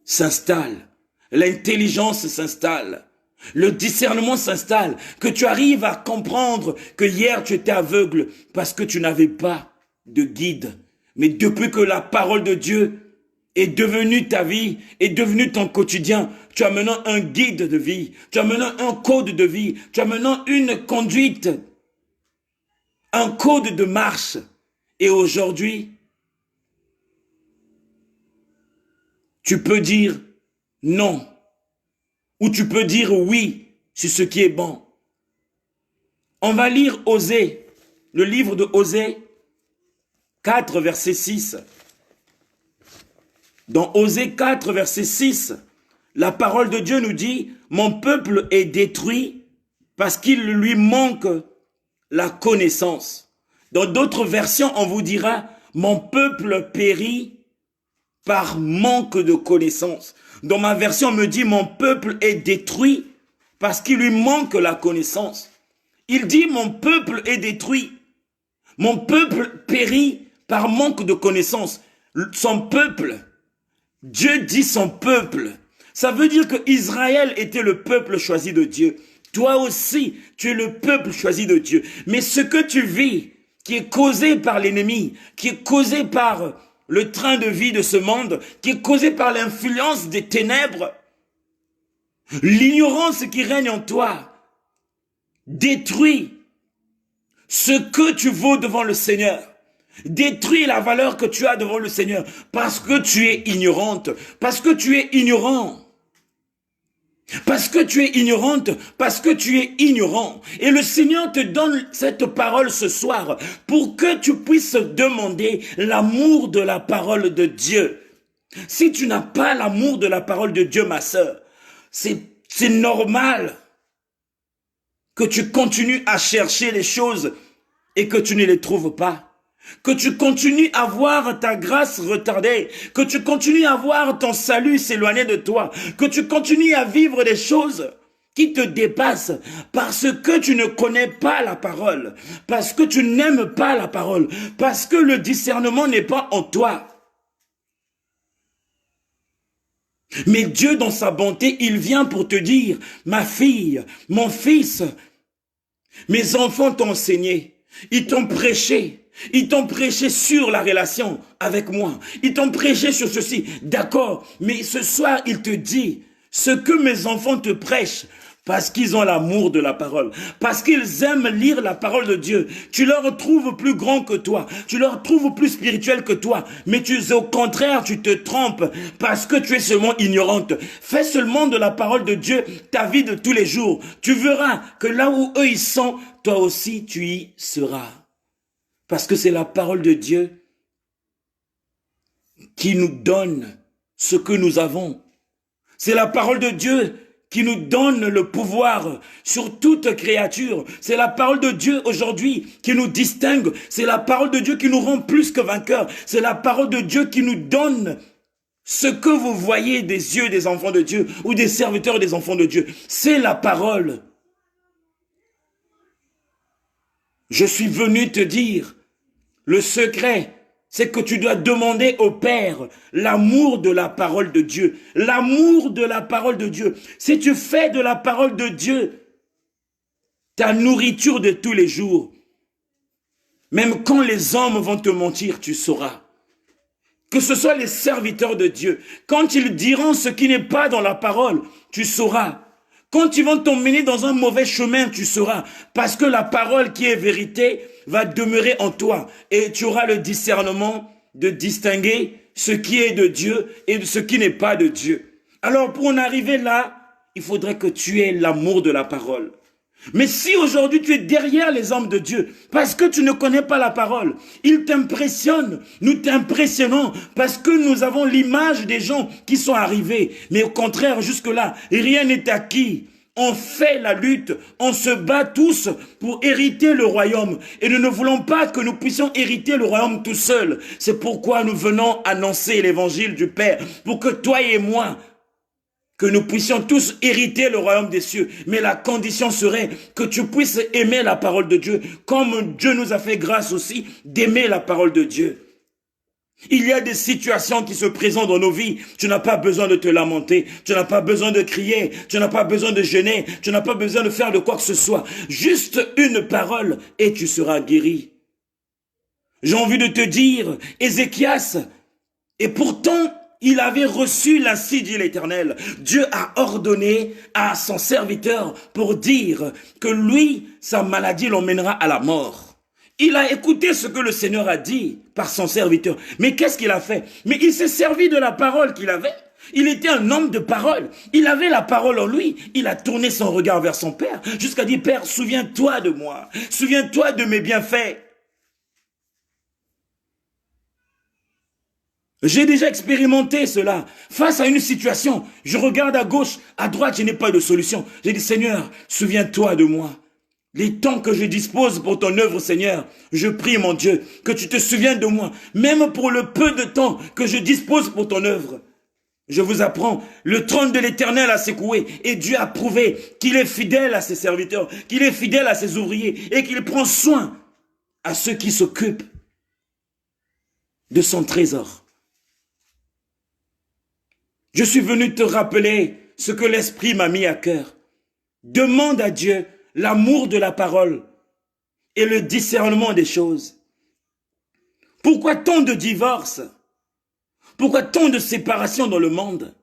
s'installe, l'intelligence s'installe, le discernement s'installe, que tu arrives à comprendre que hier tu étais aveugle parce que tu n'avais pas de guide. Mais depuis que la parole de Dieu est devenue ta vie, est devenue ton quotidien, tu as maintenant un guide de vie, tu as maintenant un code de vie, tu as maintenant une conduite, un code de marche. Et aujourd'hui, tu peux dire, non, ou tu peux dire oui sur ce qui est bon. On va lire Osée, le livre de Osée 4, verset 6. Dans Osée 4, verset 6, la parole de Dieu nous dit « Mon peuple est détruit parce qu'il lui manque la connaissance. » Dans d'autres versions, on vous dira « Mon peuple périt par manque de connaissance. » Dans ma version, on me dit « Mon peuple est détruit parce qu'il lui manque la connaissance. » Il dit « Mon peuple est détruit. Mon peuple périt par manque de connaissance. » Son peuple, Dieu dit son peuple. Ça veut dire que Israël était le peuple choisi de Dieu. Toi aussi, tu es le peuple choisi de Dieu. Mais ce que tu vis, qui est causé par l'ennemi, qui est causé par le train de vie de ce monde, qui est causé par l'influence des ténèbres, l'ignorance qui règne en toi, détruit ce que tu vaux devant le Seigneur. Détruis la valeur que tu as devant le Seigneur parce que tu es ignorante, parce que tu es ignorant. Parce que tu es ignorante, parce que tu es ignorant. Et le Seigneur te donne cette parole ce soir pour que tu puisses demander l'amour de la parole de Dieu. Si tu n'as pas l'amour de la parole de Dieu, ma sœur, c'est normal que tu continues à chercher les choses et que tu ne les trouves pas. Que tu continues à voir ta grâce retardée, que tu continues à voir ton salut s'éloigner de toi, que tu continues à vivre des choses qui te dépassent parce que tu ne connais pas la parole, parce que tu n'aimes pas la parole, parce que le discernement n'est pas en toi. Mais Dieu, dans sa bonté, il vient pour te dire, ma fille, mon fils, mes enfants t'ont enseigné, ils t'ont prêché. Ils t'ont prêché sur la relation avec moi. Ils t'ont prêché sur ceci. D'accord. Mais ce soir, il te dit ce que mes enfants te prêchent parce qu'ils ont l'amour de la parole. Parce qu'ils aiment lire la parole de Dieu. Tu leur trouves plus grand que toi. Tu leur trouves plus spirituel que toi. Mais au contraire, tu te trompes parce que tu es seulement ignorante. Fais seulement de la parole de Dieu ta vie de tous les jours. Tu verras que là où eux ils sont, toi aussi tu y seras. Parce que c'est la parole de Dieu qui nous donne ce que nous avons. C'est la parole de Dieu qui nous donne le pouvoir sur toute créature. C'est la parole de Dieu aujourd'hui qui nous distingue. C'est la parole de Dieu qui nous rend plus que vainqueurs. C'est la parole de Dieu qui nous donne ce que vous voyez des yeux des enfants de Dieu ou des serviteurs des enfants de Dieu. C'est la parole. Je suis venu te dire, le secret, c'est que tu dois demander au Père l'amour de la parole de Dieu. L'amour de la parole de Dieu. Si tu fais de la parole de Dieu ta nourriture de tous les jours, même quand les hommes vont te mentir, tu sauras. Que ce soit les serviteurs de Dieu, quand ils diront ce qui n'est pas dans la parole, tu sauras. Quand ils vont t'emmener dans un mauvais chemin, tu sauras. Parce que la parole qui est vérité va demeurer en toi. Et tu auras le discernement de distinguer ce qui est de Dieu et ce qui n'est pas de Dieu. Alors pour en arriver là, il faudrait que tu aies l'amour de la parole. Mais si aujourd'hui tu es derrière les hommes de Dieu, parce que tu ne connais pas la parole, ils t'impressionnent, nous t'impressionnons, parce que nous avons l'image des gens qui sont arrivés. Mais au contraire, jusque-là, rien n'est acquis. On fait la lutte, on se bat tous pour hériter le royaume. Et nous ne voulons pas que nous puissions hériter le royaume tout seuls. C'est pourquoi nous venons annoncer l'évangile du Père, pour que toi et moi, que nous puissions tous hériter le royaume des cieux. Mais la condition serait que tu puisses aimer la parole de Dieu, comme Dieu nous a fait grâce aussi d'aimer la parole de Dieu. Il y a des situations qui se présentent dans nos vies. Tu n'as pas besoin de te lamenter. Tu n'as pas besoin de crier. Tu n'as pas besoin de gêner. Tu n'as pas besoin de faire de quoi que ce soit. Juste une parole et tu seras guéri. J'ai envie de te dire, Ézéchias, et pourtant, il avait reçu ainsi dit l'Éternel. Dieu a ordonné à son serviteur pour dire que lui, sa maladie l'emmènera à la mort. Il a écouté ce que le Seigneur a dit par son serviteur. Mais qu'est-ce qu'il a fait? Mais il s'est servi de la parole qu'il avait. Il était un homme de parole. Il avait la parole en lui. Il a tourné son regard vers son Père jusqu'à dire, Père, souviens-toi de moi. Souviens-toi de mes bienfaits. J'ai déjà expérimenté cela. Face à une situation, je regarde à gauche, à droite, je n'ai pas de solution. J'ai dit, Seigneur, souviens-toi de moi. Les temps que je dispose pour ton œuvre, Seigneur, je prie, mon Dieu, que tu te souviennes de moi, même pour le peu de temps que je dispose pour ton œuvre. Je vous apprends, le trône de l'Éternel a secoué et Dieu a prouvé qu'il est fidèle à ses serviteurs, qu'il est fidèle à ses ouvriers et qu'il prend soin à ceux qui s'occupent de son trésor. Je suis venu te rappeler ce que l'Esprit m'a mis à cœur. Demande à Dieu l'amour de la parole et le discernement des choses. Pourquoi tant de divorces? Pourquoi tant de séparations dans le monde?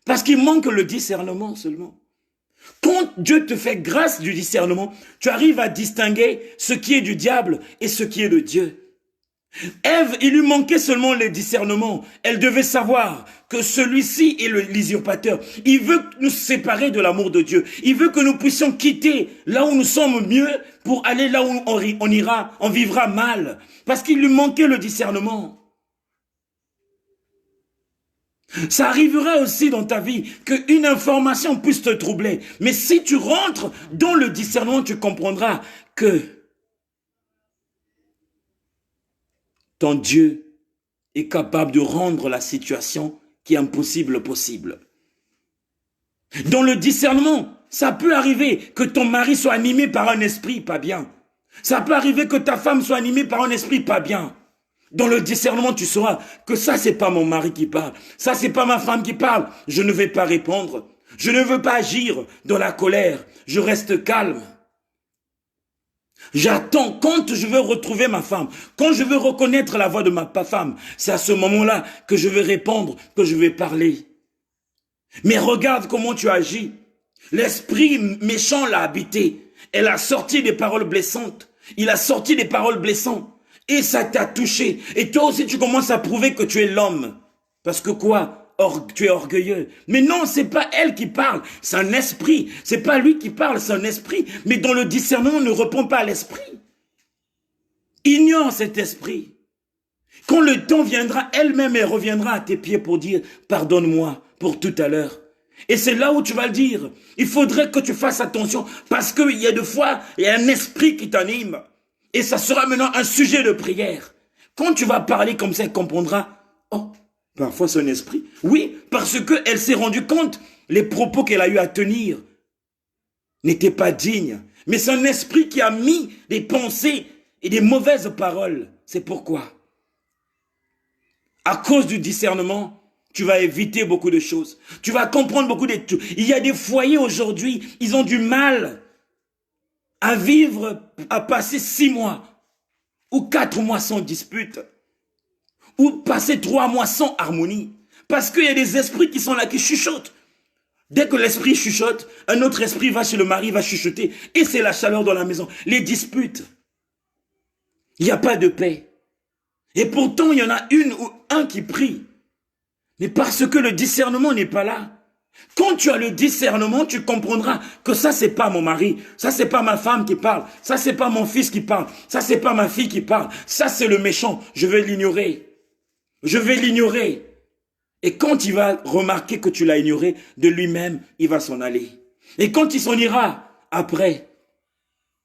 Parce qu'il manque le discernement seulement. Quand Dieu te fait grâce du discernement, tu arrives à distinguer ce qui est du diable et ce qui est de Dieu. Ève, il lui manquait seulement le discernement. Elle devait savoir que celui-ci est l'usurpateur. Il veut nous séparer de l'amour de Dieu. Il veut que nous puissions quitter là où nous sommes mieux pour aller là où on vivra mal. Parce qu'il lui manquait le discernement. Ça arrivera aussi dans ta vie qu'une information puisse te troubler. Mais si tu rentres dans le discernement, tu comprendras que ton Dieu est capable de rendre la situation qui est impossible possible. Dans le discernement, ça peut arriver que ton mari soit animé par un esprit pas bien. Ça peut arriver que ta femme soit animée par un esprit pas bien. Dans le discernement, tu sauras que ça, c'est pas mon mari qui parle. Ça, c'est pas ma femme qui parle. Je ne vais pas répondre. Je ne veux pas agir dans la colère. Je reste calme. J'attends quand je veux retrouver ma femme, quand je veux reconnaître la voix de ma femme, c'est à ce moment-là que je vais répondre, que je vais parler. Mais regarde comment tu agis. L'esprit méchant l'a habité. Elle a sorti des paroles blessantes. Il a sorti des paroles blessantes. Et ça t'a touché. Et toi aussi, tu commences à prouver que tu es l'homme. Parce que quoi? Tu es orgueilleux. Mais non, c'est pas elle qui parle, c'est un esprit. C'est pas lui qui parle, c'est un esprit. Mais dans le discernement, on ne répond pas à l'esprit. Ignore cet esprit. Quand le temps viendra, elle-même, elle reviendra à tes pieds pour dire « Pardonne-moi pour tout à l'heure ». Et c'est là où tu vas le dire. Il faudrait que tu fasses attention parce qu'il y a des fois, il y a un esprit qui t'anime. Et ça sera maintenant un sujet de prière. Quand tu vas parler comme ça, elle comprendra « Oh ». Parfois son esprit. Oui, parce qu'elle s'est rendue compte, les propos qu'elle a eu à tenir n'étaient pas dignes. Mais c'est un esprit qui a mis des pensées et des mauvaises paroles. C'est pourquoi. À cause du discernement, tu vas éviter beaucoup de choses. Tu vas comprendre beaucoup de choses. Il y a des foyers aujourd'hui, ils ont du mal à vivre, à passer 6 mois ou 4 mois sans dispute. Ou passer 3 mois sans harmonie. Parce qu'il y a des esprits qui sont là, qui chuchotent. Dès que l'esprit chuchote, un autre esprit va chez le mari, va chuchoter. Et c'est la chaleur dans la maison. Les disputes. Il n'y a pas de paix. Et pourtant, il y en a une ou un qui prie. Mais parce que le discernement n'est pas là. Quand tu as le discernement, tu comprendras que ça, c'est pas mon mari. Ça, c'est pas ma femme qui parle. Ça, c'est pas mon fils qui parle. Ça, c'est pas ma fille qui parle. Ça, c'est le méchant. Je vais l'ignorer. Je vais l'ignorer. Et quand il va remarquer que tu l'as ignoré, de lui-même, il va s'en aller. Et quand il s'en ira, après,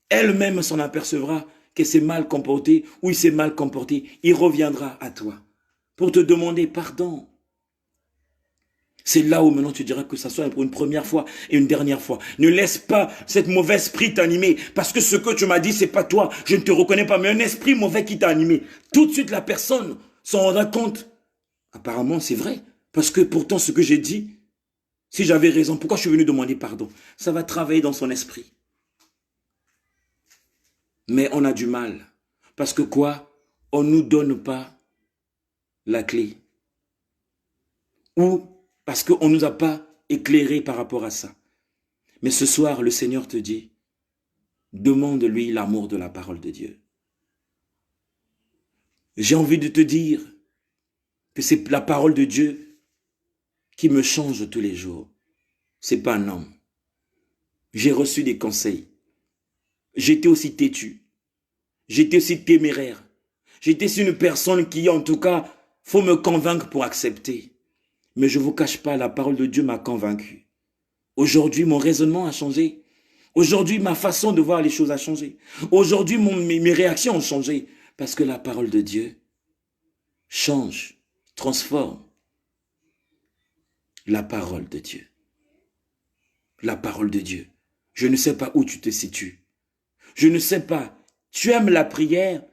elle-même s'en apercevra qu'elle s'est mal comportée ou il s'est mal comporté. Il reviendra à toi pour te demander pardon. C'est là où maintenant tu diras que ça soit pour une première fois et une dernière fois. Ne laisse pas cette mauvais esprit t'animer. Parce que ce que tu m'as dit, c'est pas toi. Je ne te reconnais pas. Mais un esprit mauvais qui t'a animé. Tout de suite, la personne s'en rendra compte. Apparemment, c'est vrai. Parce que pourtant, ce que j'ai dit, si j'avais raison, pourquoi je suis venu demander pardon? Ça va travailler dans son esprit. Mais on a du mal. Parce que quoi? On ne nous donne pas la clé. Ou parce qu'on ne nous a pas éclairé par rapport à ça. Mais ce soir, le Seigneur te dit, demande-lui l'amour de la parole de Dieu. J'ai envie de te dire que c'est la parole de Dieu qui me change tous les jours. C'est pas un homme. J'ai reçu des conseils. J'étais aussi têtu. J'étais aussi téméraire. J'étais une personne qui, en tout cas, faut me convaincre pour accepter. Mais je ne vous cache pas, la parole de Dieu m'a convaincu. Aujourd'hui, mon raisonnement a changé. Aujourd'hui, ma façon de voir les choses a changé. Aujourd'hui, mes réactions ont changé. Parce que la parole de Dieu change, transforme. La parole de Dieu. La parole de Dieu. Je ne sais pas où tu te situes. Je ne sais pas. Tu aimes la prière?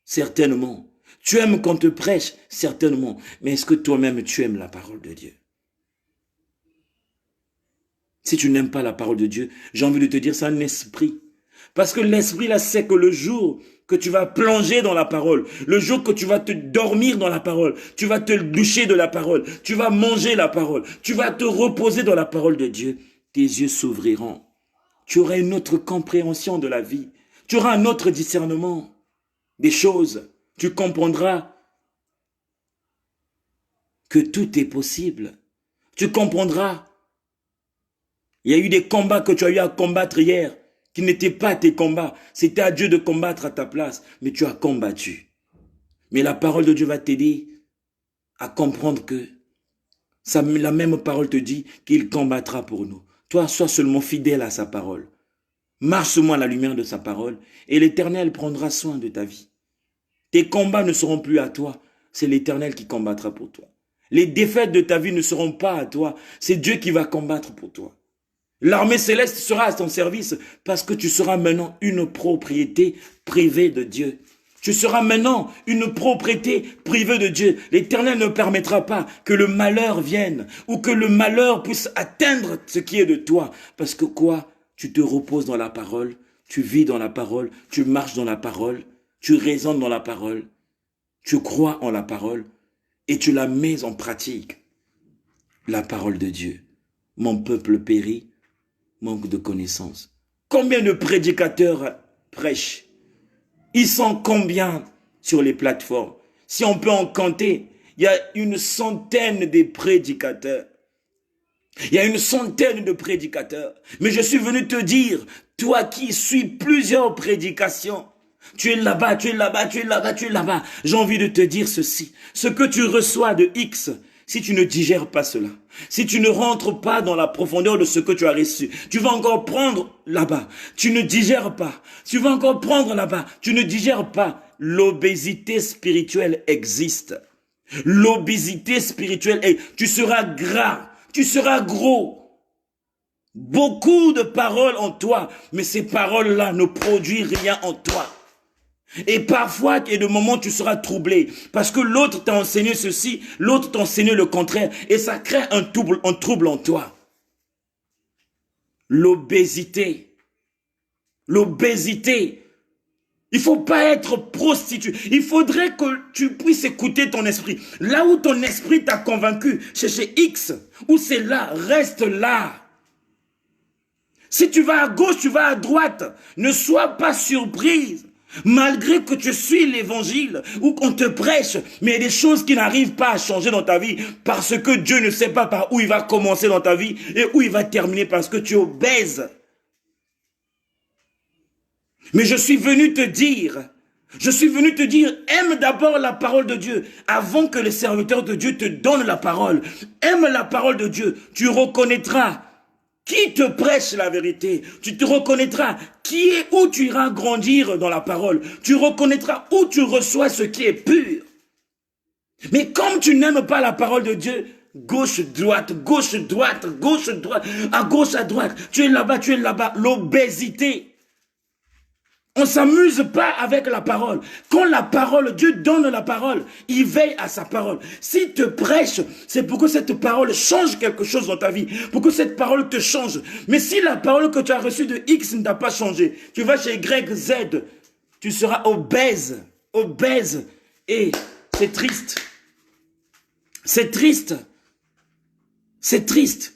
Certainement. Tu aimes qu'on te prêche? Certainement. Mais est-ce que toi-même tu aimes la parole de Dieu? Si tu n'aimes pas la parole de Dieu, j'ai envie de te dire, c'est un esprit. Parce que l'esprit là, c'est que le jour que tu vas plonger dans la parole, le jour que tu vas te dormir dans la parole, tu vas te doucher de la parole, tu vas manger la parole, tu vas te reposer dans la parole de Dieu, tes yeux s'ouvriront. Tu auras une autre compréhension de la vie. Tu auras un autre discernement des choses. Tu comprendras que tout est possible. Tu comprendras. Il y a eu des combats que tu as eu à combattre hier, qui n'étaient pas tes combats. C'était à Dieu de combattre à ta place, mais tu as combattu. Mais la parole de Dieu va t'aider à comprendre que la même parole te dit qu'il combattra pour nous. Toi, sois seulement fidèle à sa parole. Marche-moi à la lumière de sa parole et l'Éternel prendra soin de ta vie. Tes combats ne seront plus à toi, c'est l'Éternel qui combattra pour toi. Les défaites de ta vie ne seront pas à toi, c'est Dieu qui va combattre pour toi. L'armée céleste sera à ton service parce que tu seras maintenant une propriété privée de Dieu. Tu seras maintenant une propriété privée de Dieu. L'Éternel ne permettra pas que le malheur vienne ou que le malheur puisse atteindre ce qui est de toi. Parce que quoi? Tu te reposes dans la parole, tu vis dans la parole, tu marches dans la parole, tu raisonnes dans la parole, tu crois en la parole et tu la mets en pratique. La parole de Dieu. Mon peuple périt, manque de connaissances. Combien de prédicateurs prêchent? Ils sont combien sur les plateformes? Si on peut en compter, il y a une centaine de prédicateurs. Il y a une centaine de prédicateurs. Mais je suis venu te dire, toi qui suis plusieurs prédications, tu es là-bas, tu es là-bas, tu es là-bas, tu es là-bas. J'ai envie de te dire ceci. Ce que tu reçois de X, si tu ne digères pas cela, si tu ne rentres pas dans la profondeur de ce que tu as reçu, tu vas encore prendre là-bas. Tu ne digères pas. Tu vas encore prendre là-bas. Tu ne digères pas. L'obésité spirituelle existe. L'obésité spirituelle tu seras gras. Tu seras gros. Beaucoup de paroles en toi, mais ces paroles-là ne produisent rien en toi. Et parfois, il y a des moments où tu seras troublé, parce que l'autre t'a enseigné ceci, l'autre t'a enseigné le contraire, et ça crée un trouble en toi. L'obésité. L'obésité. Il ne faut pas être prostitué. Il faudrait que tu puisses écouter ton esprit. Là où ton esprit t'a convaincu, c'est chez X, où c'est là, reste là. Si tu vas à gauche, tu vas à droite. Ne sois pas surprise. Malgré que tu suis l'évangile ou qu'on te prêche, mais il y a des choses qui n'arrivent pas à changer dans ta vie parce que Dieu ne sait pas par où il va commencer dans ta vie et où il va terminer parce que tu es obèse. Mais je suis venu te dire, aime d'abord la parole de Dieu avant que les serviteurs de Dieu te donnent la parole. Aime la parole de Dieu, tu reconnaîtras qui te prêche la vérité. Tu te reconnaîtras où tu iras grandir dans la parole. Tu reconnaîtras où tu reçois ce qui est pur. Mais comme tu n'aimes pas la parole de Dieu, gauche, droite, gauche, droite, gauche, droite, à gauche, à droite, tu es là-bas, l'obésité. On ne s'amuse pas avec la parole. Quand la parole, Dieu donne la parole, il veille à sa parole. S'il te prêche, c'est pour que cette parole change quelque chose dans ta vie, pour que cette parole te change. Mais si la parole que tu as reçue de X ne t'a pas changé, tu vas chez Y, Z, tu seras obèse, et c'est triste. C'est triste. C'est triste.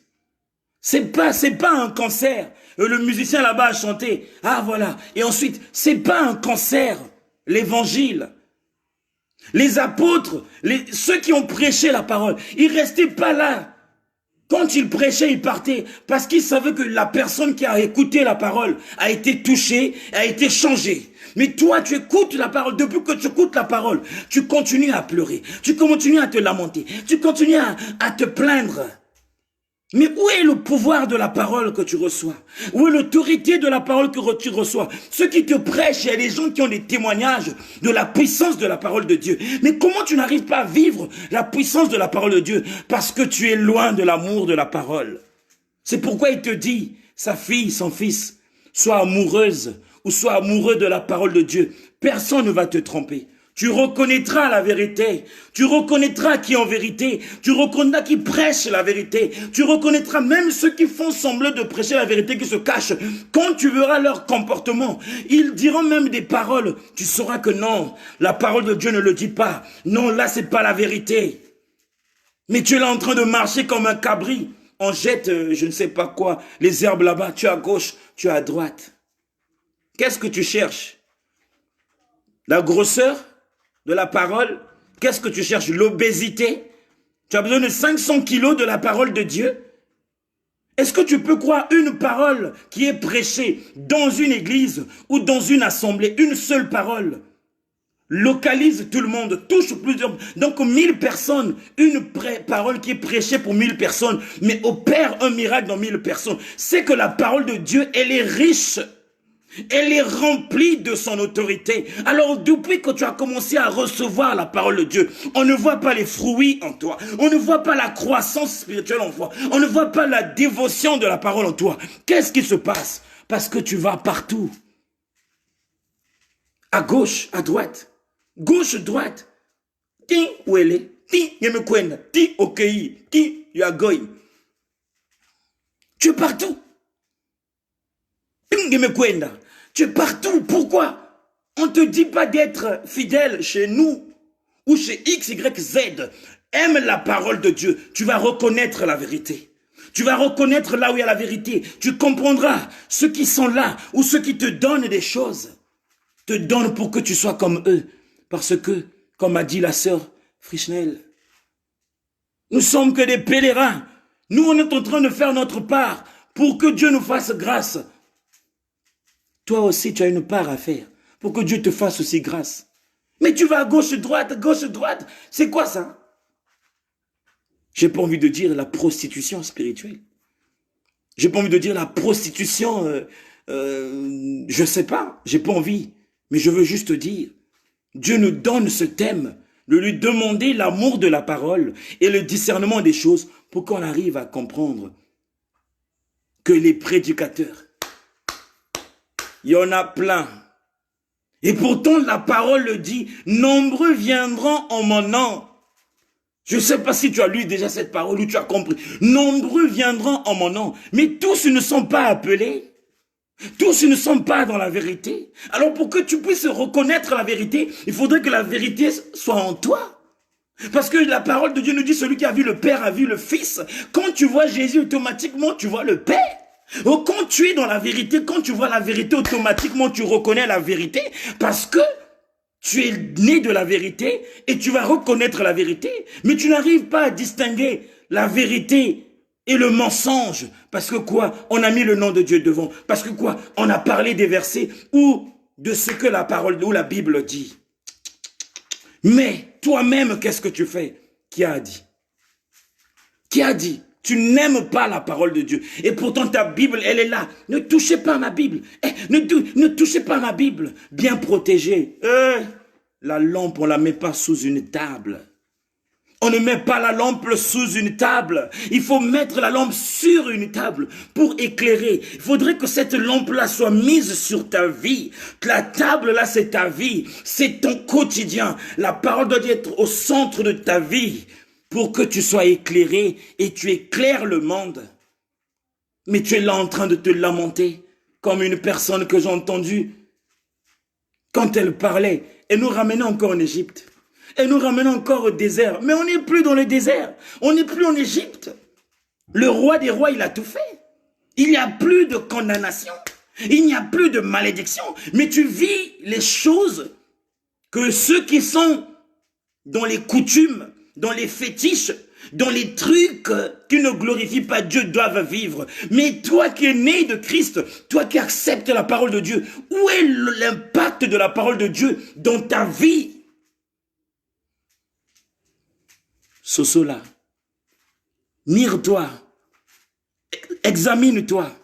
C'est pas un cancer. Le musicien là-bas a chanté. Ah voilà. Et ensuite, c'est pas un cancer. L'évangile. Les apôtres, ceux qui ont prêché la parole, ils restaient pas là. Quand ils prêchaient, ils partaient parce qu'ils savaient que la personne qui a écouté la parole a été touchée, a été changée. Mais toi, tu écoutes la parole. Depuis que tu écoutes la parole, tu continues à pleurer, tu continues à te lamenter, tu continues à te plaindre. Mais où est le pouvoir de la parole que tu reçois? Où est l'autorité de la parole que tu reçois? Ceux qui te prêchent, il y a des gens qui ont des témoignages de la puissance de la parole de Dieu. Mais comment tu n'arrives pas à vivre la puissance de la parole de Dieu? Parce que tu es loin de l'amour de la parole. C'est pourquoi il te dit, sa fille, son fils, sois amoureuse ou sois amoureux de la parole de Dieu. Personne ne va te tromper. Tu reconnaîtras la vérité. Tu reconnaîtras qui est en vérité. Tu reconnaîtras qui prêche la vérité. Tu reconnaîtras même ceux qui font semblant de prêcher la vérité, qui se cachent. Quand tu verras leur comportement, ils diront même des paroles. Tu sauras que non, la parole de Dieu ne le dit pas. Non, là, c'est pas la vérité. Mais tu es là en train de marcher comme un cabri. On jette, je ne sais pas quoi, les herbes là-bas. Tu es à gauche, tu es à droite. Qu'est-ce que tu cherches? La grosseur de la parole? Qu'est-ce que tu cherches? L'obésité? Tu as besoin de 500 kilos de la parole de Dieu? Est-ce que tu peux croire une parole qui est prêchée dans une église ou dans une assemblée, une seule parole, localise tout le monde, touche plusieurs, donc 1000 personnes, une parole qui est prêchée pour 1000 personnes, mais opère un miracle dans 1000 personnes? C'est que la parole de Dieu, elle est riche. Elle est remplie de son autorité. Alors depuis que tu as commencé à recevoir la parole de Dieu, on ne voit pas les fruits en toi. On ne voit pas la croissance spirituelle en toi. On ne voit pas la dévotion de la parole en toi. Qu'est-ce qui se passe? Parce que tu vas partout. À gauche, à droite. Gauche, droite. Ti, où elle est? Ti, yemekwenda. Ti, okei. Ti, yagoi. Tu es partout. Tu es partout. Pourquoi? On ne te dit pas d'être fidèle chez nous ou chez X, Y, Z. Aime la parole de Dieu. Tu vas reconnaître la vérité. Tu vas reconnaître là où il y a la vérité. Tu comprendras ceux qui sont là ou ceux qui te donnent des choses. Te donnent pour que tu sois comme eux. Parce que, comme a dit la sœur Frischnel, nous sommes que des pèlerins. Nous, on est en train de faire notre part pour que Dieu nous fasse grâce. Toi aussi, tu as une part à faire pour que Dieu te fasse aussi grâce. Mais tu vas à gauche, droite, gauche, droite. C'est quoi ça? J'ai pas envie de dire la prostitution spirituelle. J'ai pas envie de dire la prostitution, je sais pas. J'ai pas envie. Mais je veux juste dire, Dieu nous donne ce thème de lui demander l'amour de la parole et le discernement des choses pour qu'on arrive à comprendre que les prédicateurs, il y en a plein. Et pourtant, la parole le dit, nombreux viendront en mon nom. Je ne sais pas si tu as lu déjà cette parole ou tu as compris. Nombreux viendront en mon nom. Mais tous ne sont pas appelés. Tous ne sont pas dans la vérité. Alors pour que tu puisses reconnaître la vérité, il faudrait que la vérité soit en toi. Parce que la parole de Dieu nous dit, celui qui a vu le Père a vu le Fils. Quand tu vois Jésus, automatiquement, tu vois le Père. Oh, quand tu es dans la vérité, quand tu vois la vérité, automatiquement tu reconnais la vérité parce que tu es né de la vérité et tu vas reconnaître la vérité. Mais tu n'arrives pas à distinguer la vérité et le mensonge. Parce que quoi? On a mis le nom de Dieu devant. Parce que quoi? On a parlé des versets ou de ce que la parole ou la Bible dit. Mais toi-même, qu'est-ce que tu fais? Qui a dit? Qui a dit? Tu n'aimes pas la parole de Dieu. Et pourtant ta Bible, elle est là. Ne touchez pas à ma Bible. Ne touchez pas à ma Bible. Bien protégée. La lampe, on ne la met pas sous une table. On ne met pas la lampe sous une table. Il faut mettre la lampe sur une table pour éclairer. Il faudrait que cette lampe-là soit mise sur ta vie. La table, là, c'est ta vie. C'est ton quotidien. La parole doit être au centre de ta vie. Pour que tu sois éclairé et tu éclaires le monde. Mais tu es là en train de te lamenter comme une personne que j'ai entendue quand elle parlait. Elle nous ramenait encore en Égypte. Elle nous ramenait encore au désert. Mais on n'est plus dans le désert. On n'est plus en Égypte. Le roi des rois, il a tout fait. Il n'y a plus de condamnation. Il n'y a plus de malédiction. Mais tu vis les choses que ceux qui sont dans les coutumes, dans les fétiches, dans les trucs qui ne glorifient pas Dieu doivent vivre. Mais toi qui es né de Christ, toi qui acceptes la parole de Dieu, où est l'impact de la parole de Dieu dans ta vie? Sosola, mire-toi, examine-toi.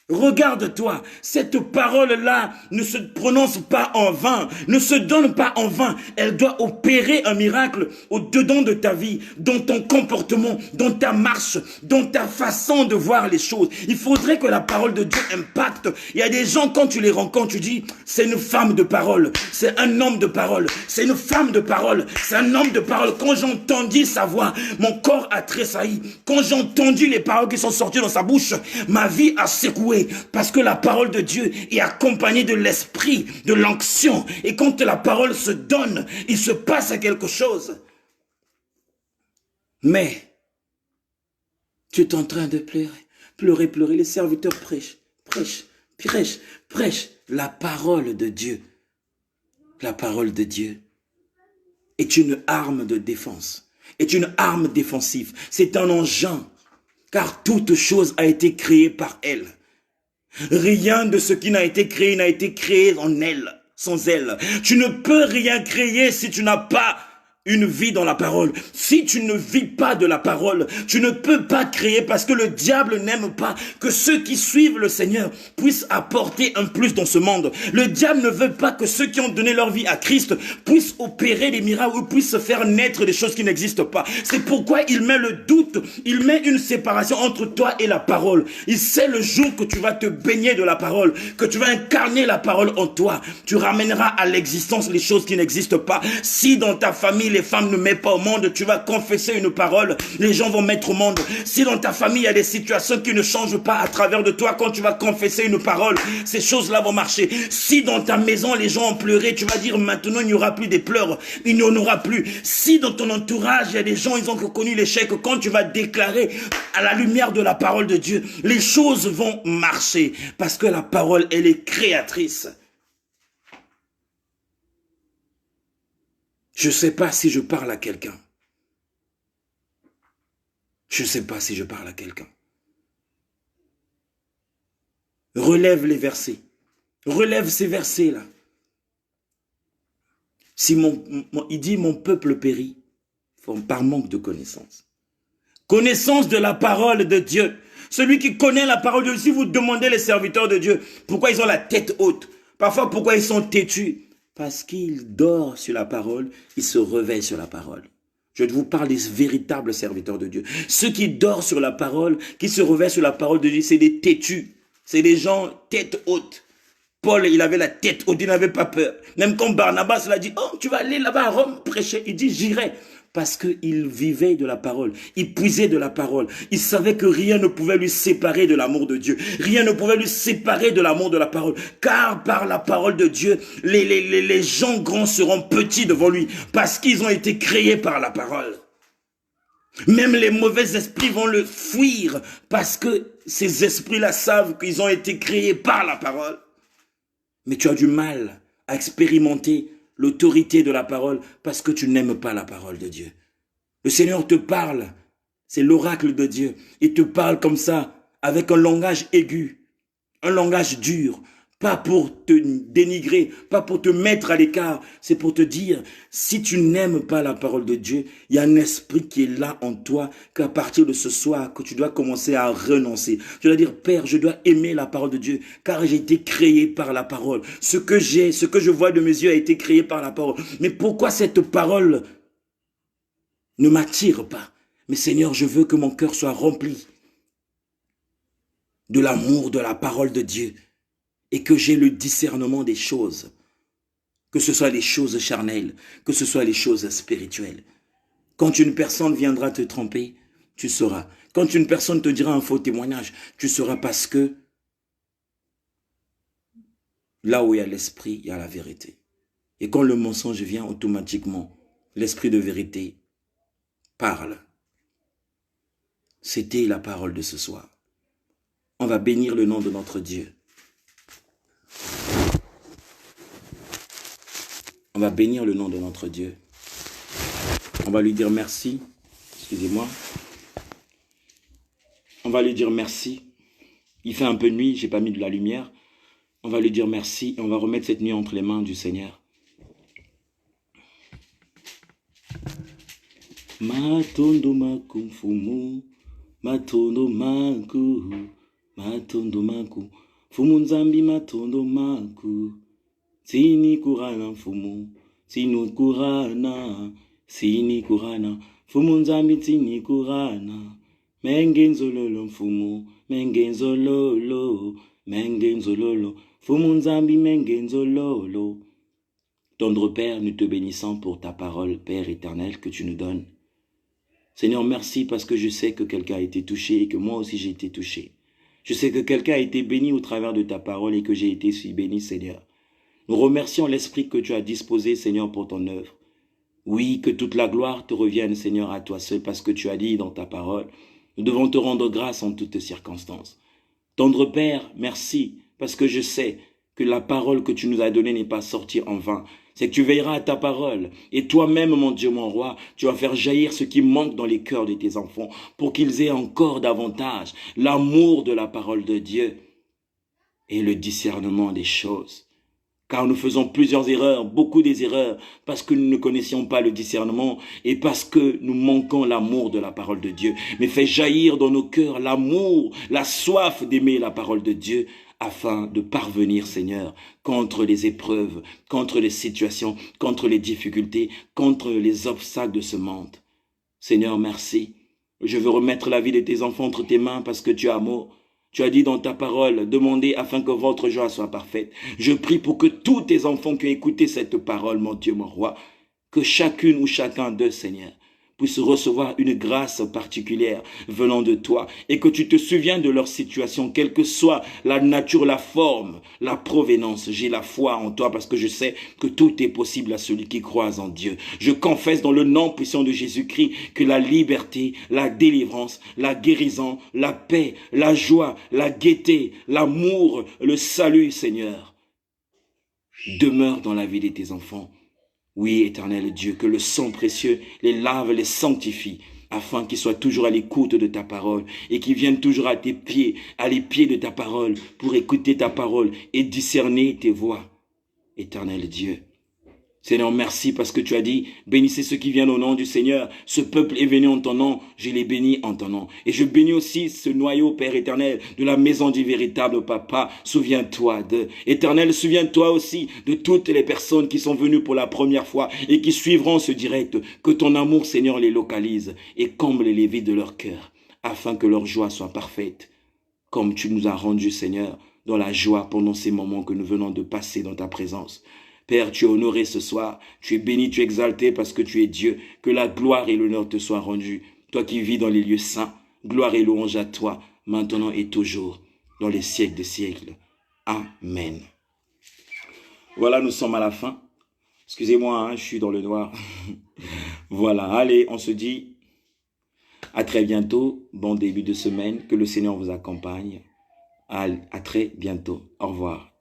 Regarde-toi, cette parole-là ne se prononce pas en vain, ne se donne pas en vain. Elle doit opérer un miracle au-dedans de ta vie, dans ton comportement, dans ta marche, dans ta façon de voir les choses. Il faudrait que la parole de Dieu impacte. Il y a des gens, quand tu les rencontres, tu dis, c'est une femme de parole, c'est un homme de parole, c'est une femme de parole, c'est un homme de parole. Quand j'ai entendu sa voix, mon corps a tressailli. Quand j'ai entendu les paroles qui sont sorties dans sa bouche, ma vie a secoué. Parce que la parole de Dieu est accompagnée de l'esprit, de l'onction. Et quand la parole se donne, il se passe quelque chose. Mais, tu es en train de pleurer. Les serviteurs prêchent. La parole de Dieu. La parole de Dieu est une arme de défense, est une arme défensive. C'est un engin, car toute chose a été créée par elle. Rien de ce qui n'a été créé en elle, sans elle. Tu ne peux rien créer si tu n'as pas une vie dans la parole. Si tu ne vis pas de la parole, tu ne peux pas créer, parce que le diable n'aime pas que ceux qui suivent le Seigneur puissent apporter un plus dans ce monde. Le diable ne veut pas que ceux qui ont donné leur vie à Christ puissent opérer des miracles ou puissent faire naître des choses qui n'existent pas. C'est pourquoi il met le doute, il met une séparation entre toi et la parole. Il sait le jour que tu vas te baigner de la parole, que tu vas incarner la parole en toi. Tu ramèneras à l'existence les choses qui n'existent pas. Si dans ta famille, les femmes ne mettent pas au monde, tu vas confesser une parole, les gens vont mettre au monde. Si dans ta famille, il y a des situations qui ne changent pas à travers de toi, quand tu vas confesser une parole, ces choses-là vont marcher. Si dans ta maison, les gens ont pleuré, tu vas dire maintenant, il n'y aura plus des pleurs, il n'y en aura plus. Si dans ton entourage, il y a des gens, ils ont connu l'échec, quand tu vas déclarer à la lumière de la parole de Dieu, les choses vont marcher, parce que la parole, elle est créatrice. Je ne sais pas si je parle à quelqu'un. Je ne sais pas si je parle à quelqu'un. Relève les versets. Relève ces versets-là. Si il dit mon peuple périt par manque de connaissance. Connaissance de la parole de Dieu. Celui qui connaît la parole de Dieu, si vous demandez les serviteurs de Dieu, pourquoi ils ont la tête haute, parfois pourquoi ils sont têtus, parce qu'ils dorment sur la parole, ils se réveillent sur la parole. Je vous parle des véritables serviteurs de Dieu. Ceux qui dorment sur la parole, qui se réveillent sur la parole de Dieu, c'est des têtus. C'est des gens tête haute. Paul, il avait la tête haute, il n'avait pas peur. Même quand Barnabas l'a dit, oh, tu vas aller là-bas à Rome prêcher. Il dit, j'irai. Parce qu'il vivait de la parole, il puisait de la parole. Il savait que rien ne pouvait lui séparer de l'amour de Dieu. Rien ne pouvait lui séparer de l'amour de la parole. Car par la parole de Dieu, les gens grands seront petits devant lui. Parce qu'ils ont été créés par la parole. Même les mauvais esprits vont le fuir. Parce que ces esprits-là savent qu'ils ont été créés par la parole. Mais tu as du mal à expérimenter l'autorité de la parole parce que tu n'aimes pas la parole de Dieu. Le Seigneur te parle, c'est l'oracle de Dieu. Il te parle comme ça, avec un langage aigu, un langage dur, pas pour te dénigrer, pas pour te mettre à l'écart, c'est pour te dire, si tu n'aimes pas la parole de Dieu, il y a un esprit qui est là en toi, qu'à partir de ce soir, que tu dois commencer à renoncer. Tu dois dire, Père, je dois aimer la parole de Dieu, car j'ai été créé par la parole. Ce que je vois de mes yeux a été créé par la parole. Mais pourquoi cette parole ne m'attire pas? Mais Seigneur, je veux que mon cœur soit rempli de l'amour de la parole de Dieu. Et que j'ai le discernement des choses, que ce soit les choses charnelles, que ce soit les choses spirituelles. Quand une personne viendra te tromper, tu sauras. Quand une personne te dira un faux témoignage, tu sauras, parce que là où il y a l'esprit, il y a la vérité. Et quand le mensonge vient, automatiquement, l'esprit de vérité parle. C'était la parole de ce soir. On va bénir le nom de notre Dieu. On va bénir le nom de notre Dieu. On va lui dire merci. Excusez-moi. On va lui dire merci. Il fait un peu nuit, j'ai pas mis de la lumière. On va lui dire merci et on va remettre cette nuit entre les mains du Seigneur. Matondo maku fumu, matondo maku, matondo maku, fumu nzambi matondo maku, sini kurana fumu, sinu kurana, sini kurana, fumu nzambi sini kurana, mengenzololo mfumu, mengenzololo, mengenzololo, fumu nzambi mengenzololo. Tendre Père, nous te bénissons pour ta parole, Père éternel, que tu nous donnes. Seigneur, merci parce que je sais que quelqu'un a été touché et que moi aussi j'ai été touché. Je sais que quelqu'un a été béni au travers de ta parole et que j'ai été si béni, Seigneur. Nous remercions l'Esprit que tu as disposé, Seigneur, pour ton œuvre. Oui, que toute la gloire te revienne, Seigneur, à toi seul, parce que tu as dit dans ta parole, nous devons te rendre grâce en toutes circonstances. Tendre Père, merci, parce que je sais que la parole que tu nous as donnée n'est pas sortie en vain. C'est que tu veilleras à ta parole. Et toi-même, mon Dieu, mon roi, tu vas faire jaillir ce qui manque dans les cœurs de tes enfants pour qu'ils aient encore davantage l'amour de la parole de Dieu et le discernement des choses. Car nous faisons plusieurs erreurs, beaucoup des erreurs, parce que nous ne connaissions pas le discernement et parce que nous manquons l'amour de la parole de Dieu. Mais fais jaillir dans nos cœurs l'amour, la soif d'aimer la parole de Dieu, afin de parvenir, Seigneur, contre les épreuves, contre les situations, contre les difficultés, contre les obstacles de ce monde. Seigneur, merci. Je veux remettre la vie de tes enfants entre tes mains parce que tu as amour. Tu as dit dans ta parole, demandez afin que votre joie soit parfaite. Je prie pour que tous tes enfants qui ont écouté cette parole, mon Dieu, mon roi, que chacune ou chacun d'eux, Seigneur, puisse recevoir une grâce particulière venant de toi et que tu te souviens de leur situation, quelle que soit la nature, la forme, la provenance. J'ai la foi en toi parce que je sais que tout est possible à celui qui croit en Dieu. Je confesse dans le nom puissant de Jésus-Christ que la liberté, la délivrance, la guérison, la paix, la joie, la gaieté, l'amour, le salut, Seigneur, demeure dans la vie de tes enfants. Oui, éternel Dieu, que le sang précieux les lave, les sanctifie, afin qu'ils soient toujours à l'écoute de ta parole et qu'ils viennent toujours à tes pieds, à les pieds de ta parole, pour écouter ta parole et discerner tes voix. Éternel Dieu, Seigneur, merci parce que tu as dit, bénissez ceux qui viennent au nom du Seigneur. Ce peuple est venu en ton nom, je les bénis en ton nom. Et je bénis aussi ce noyau, Père éternel, de la maison du véritable Papa. Souviens-toi d'eux. Éternel, souviens-toi aussi de toutes les personnes qui sont venues pour la première fois et qui suivront ce direct. Que ton amour, Seigneur, les localise et comble les vides de leur cœur, afin que leur joie soit parfaite, comme tu nous as rendu, Seigneur, dans la joie pendant ces moments que nous venons de passer dans ta présence. Père, tu es honoré ce soir, tu es béni, tu es exalté parce que tu es Dieu. Que la gloire et l'honneur te soient rendus. Toi qui vis dans les lieux saints, gloire et louange à toi, maintenant et toujours, dans les siècles des siècles. Amen. Voilà, nous sommes à la fin. Excusez-moi, hein, je suis dans le noir. Voilà, allez, on se dit à très bientôt. Bon début de semaine, que le Seigneur vous accompagne. À très bientôt. Au revoir.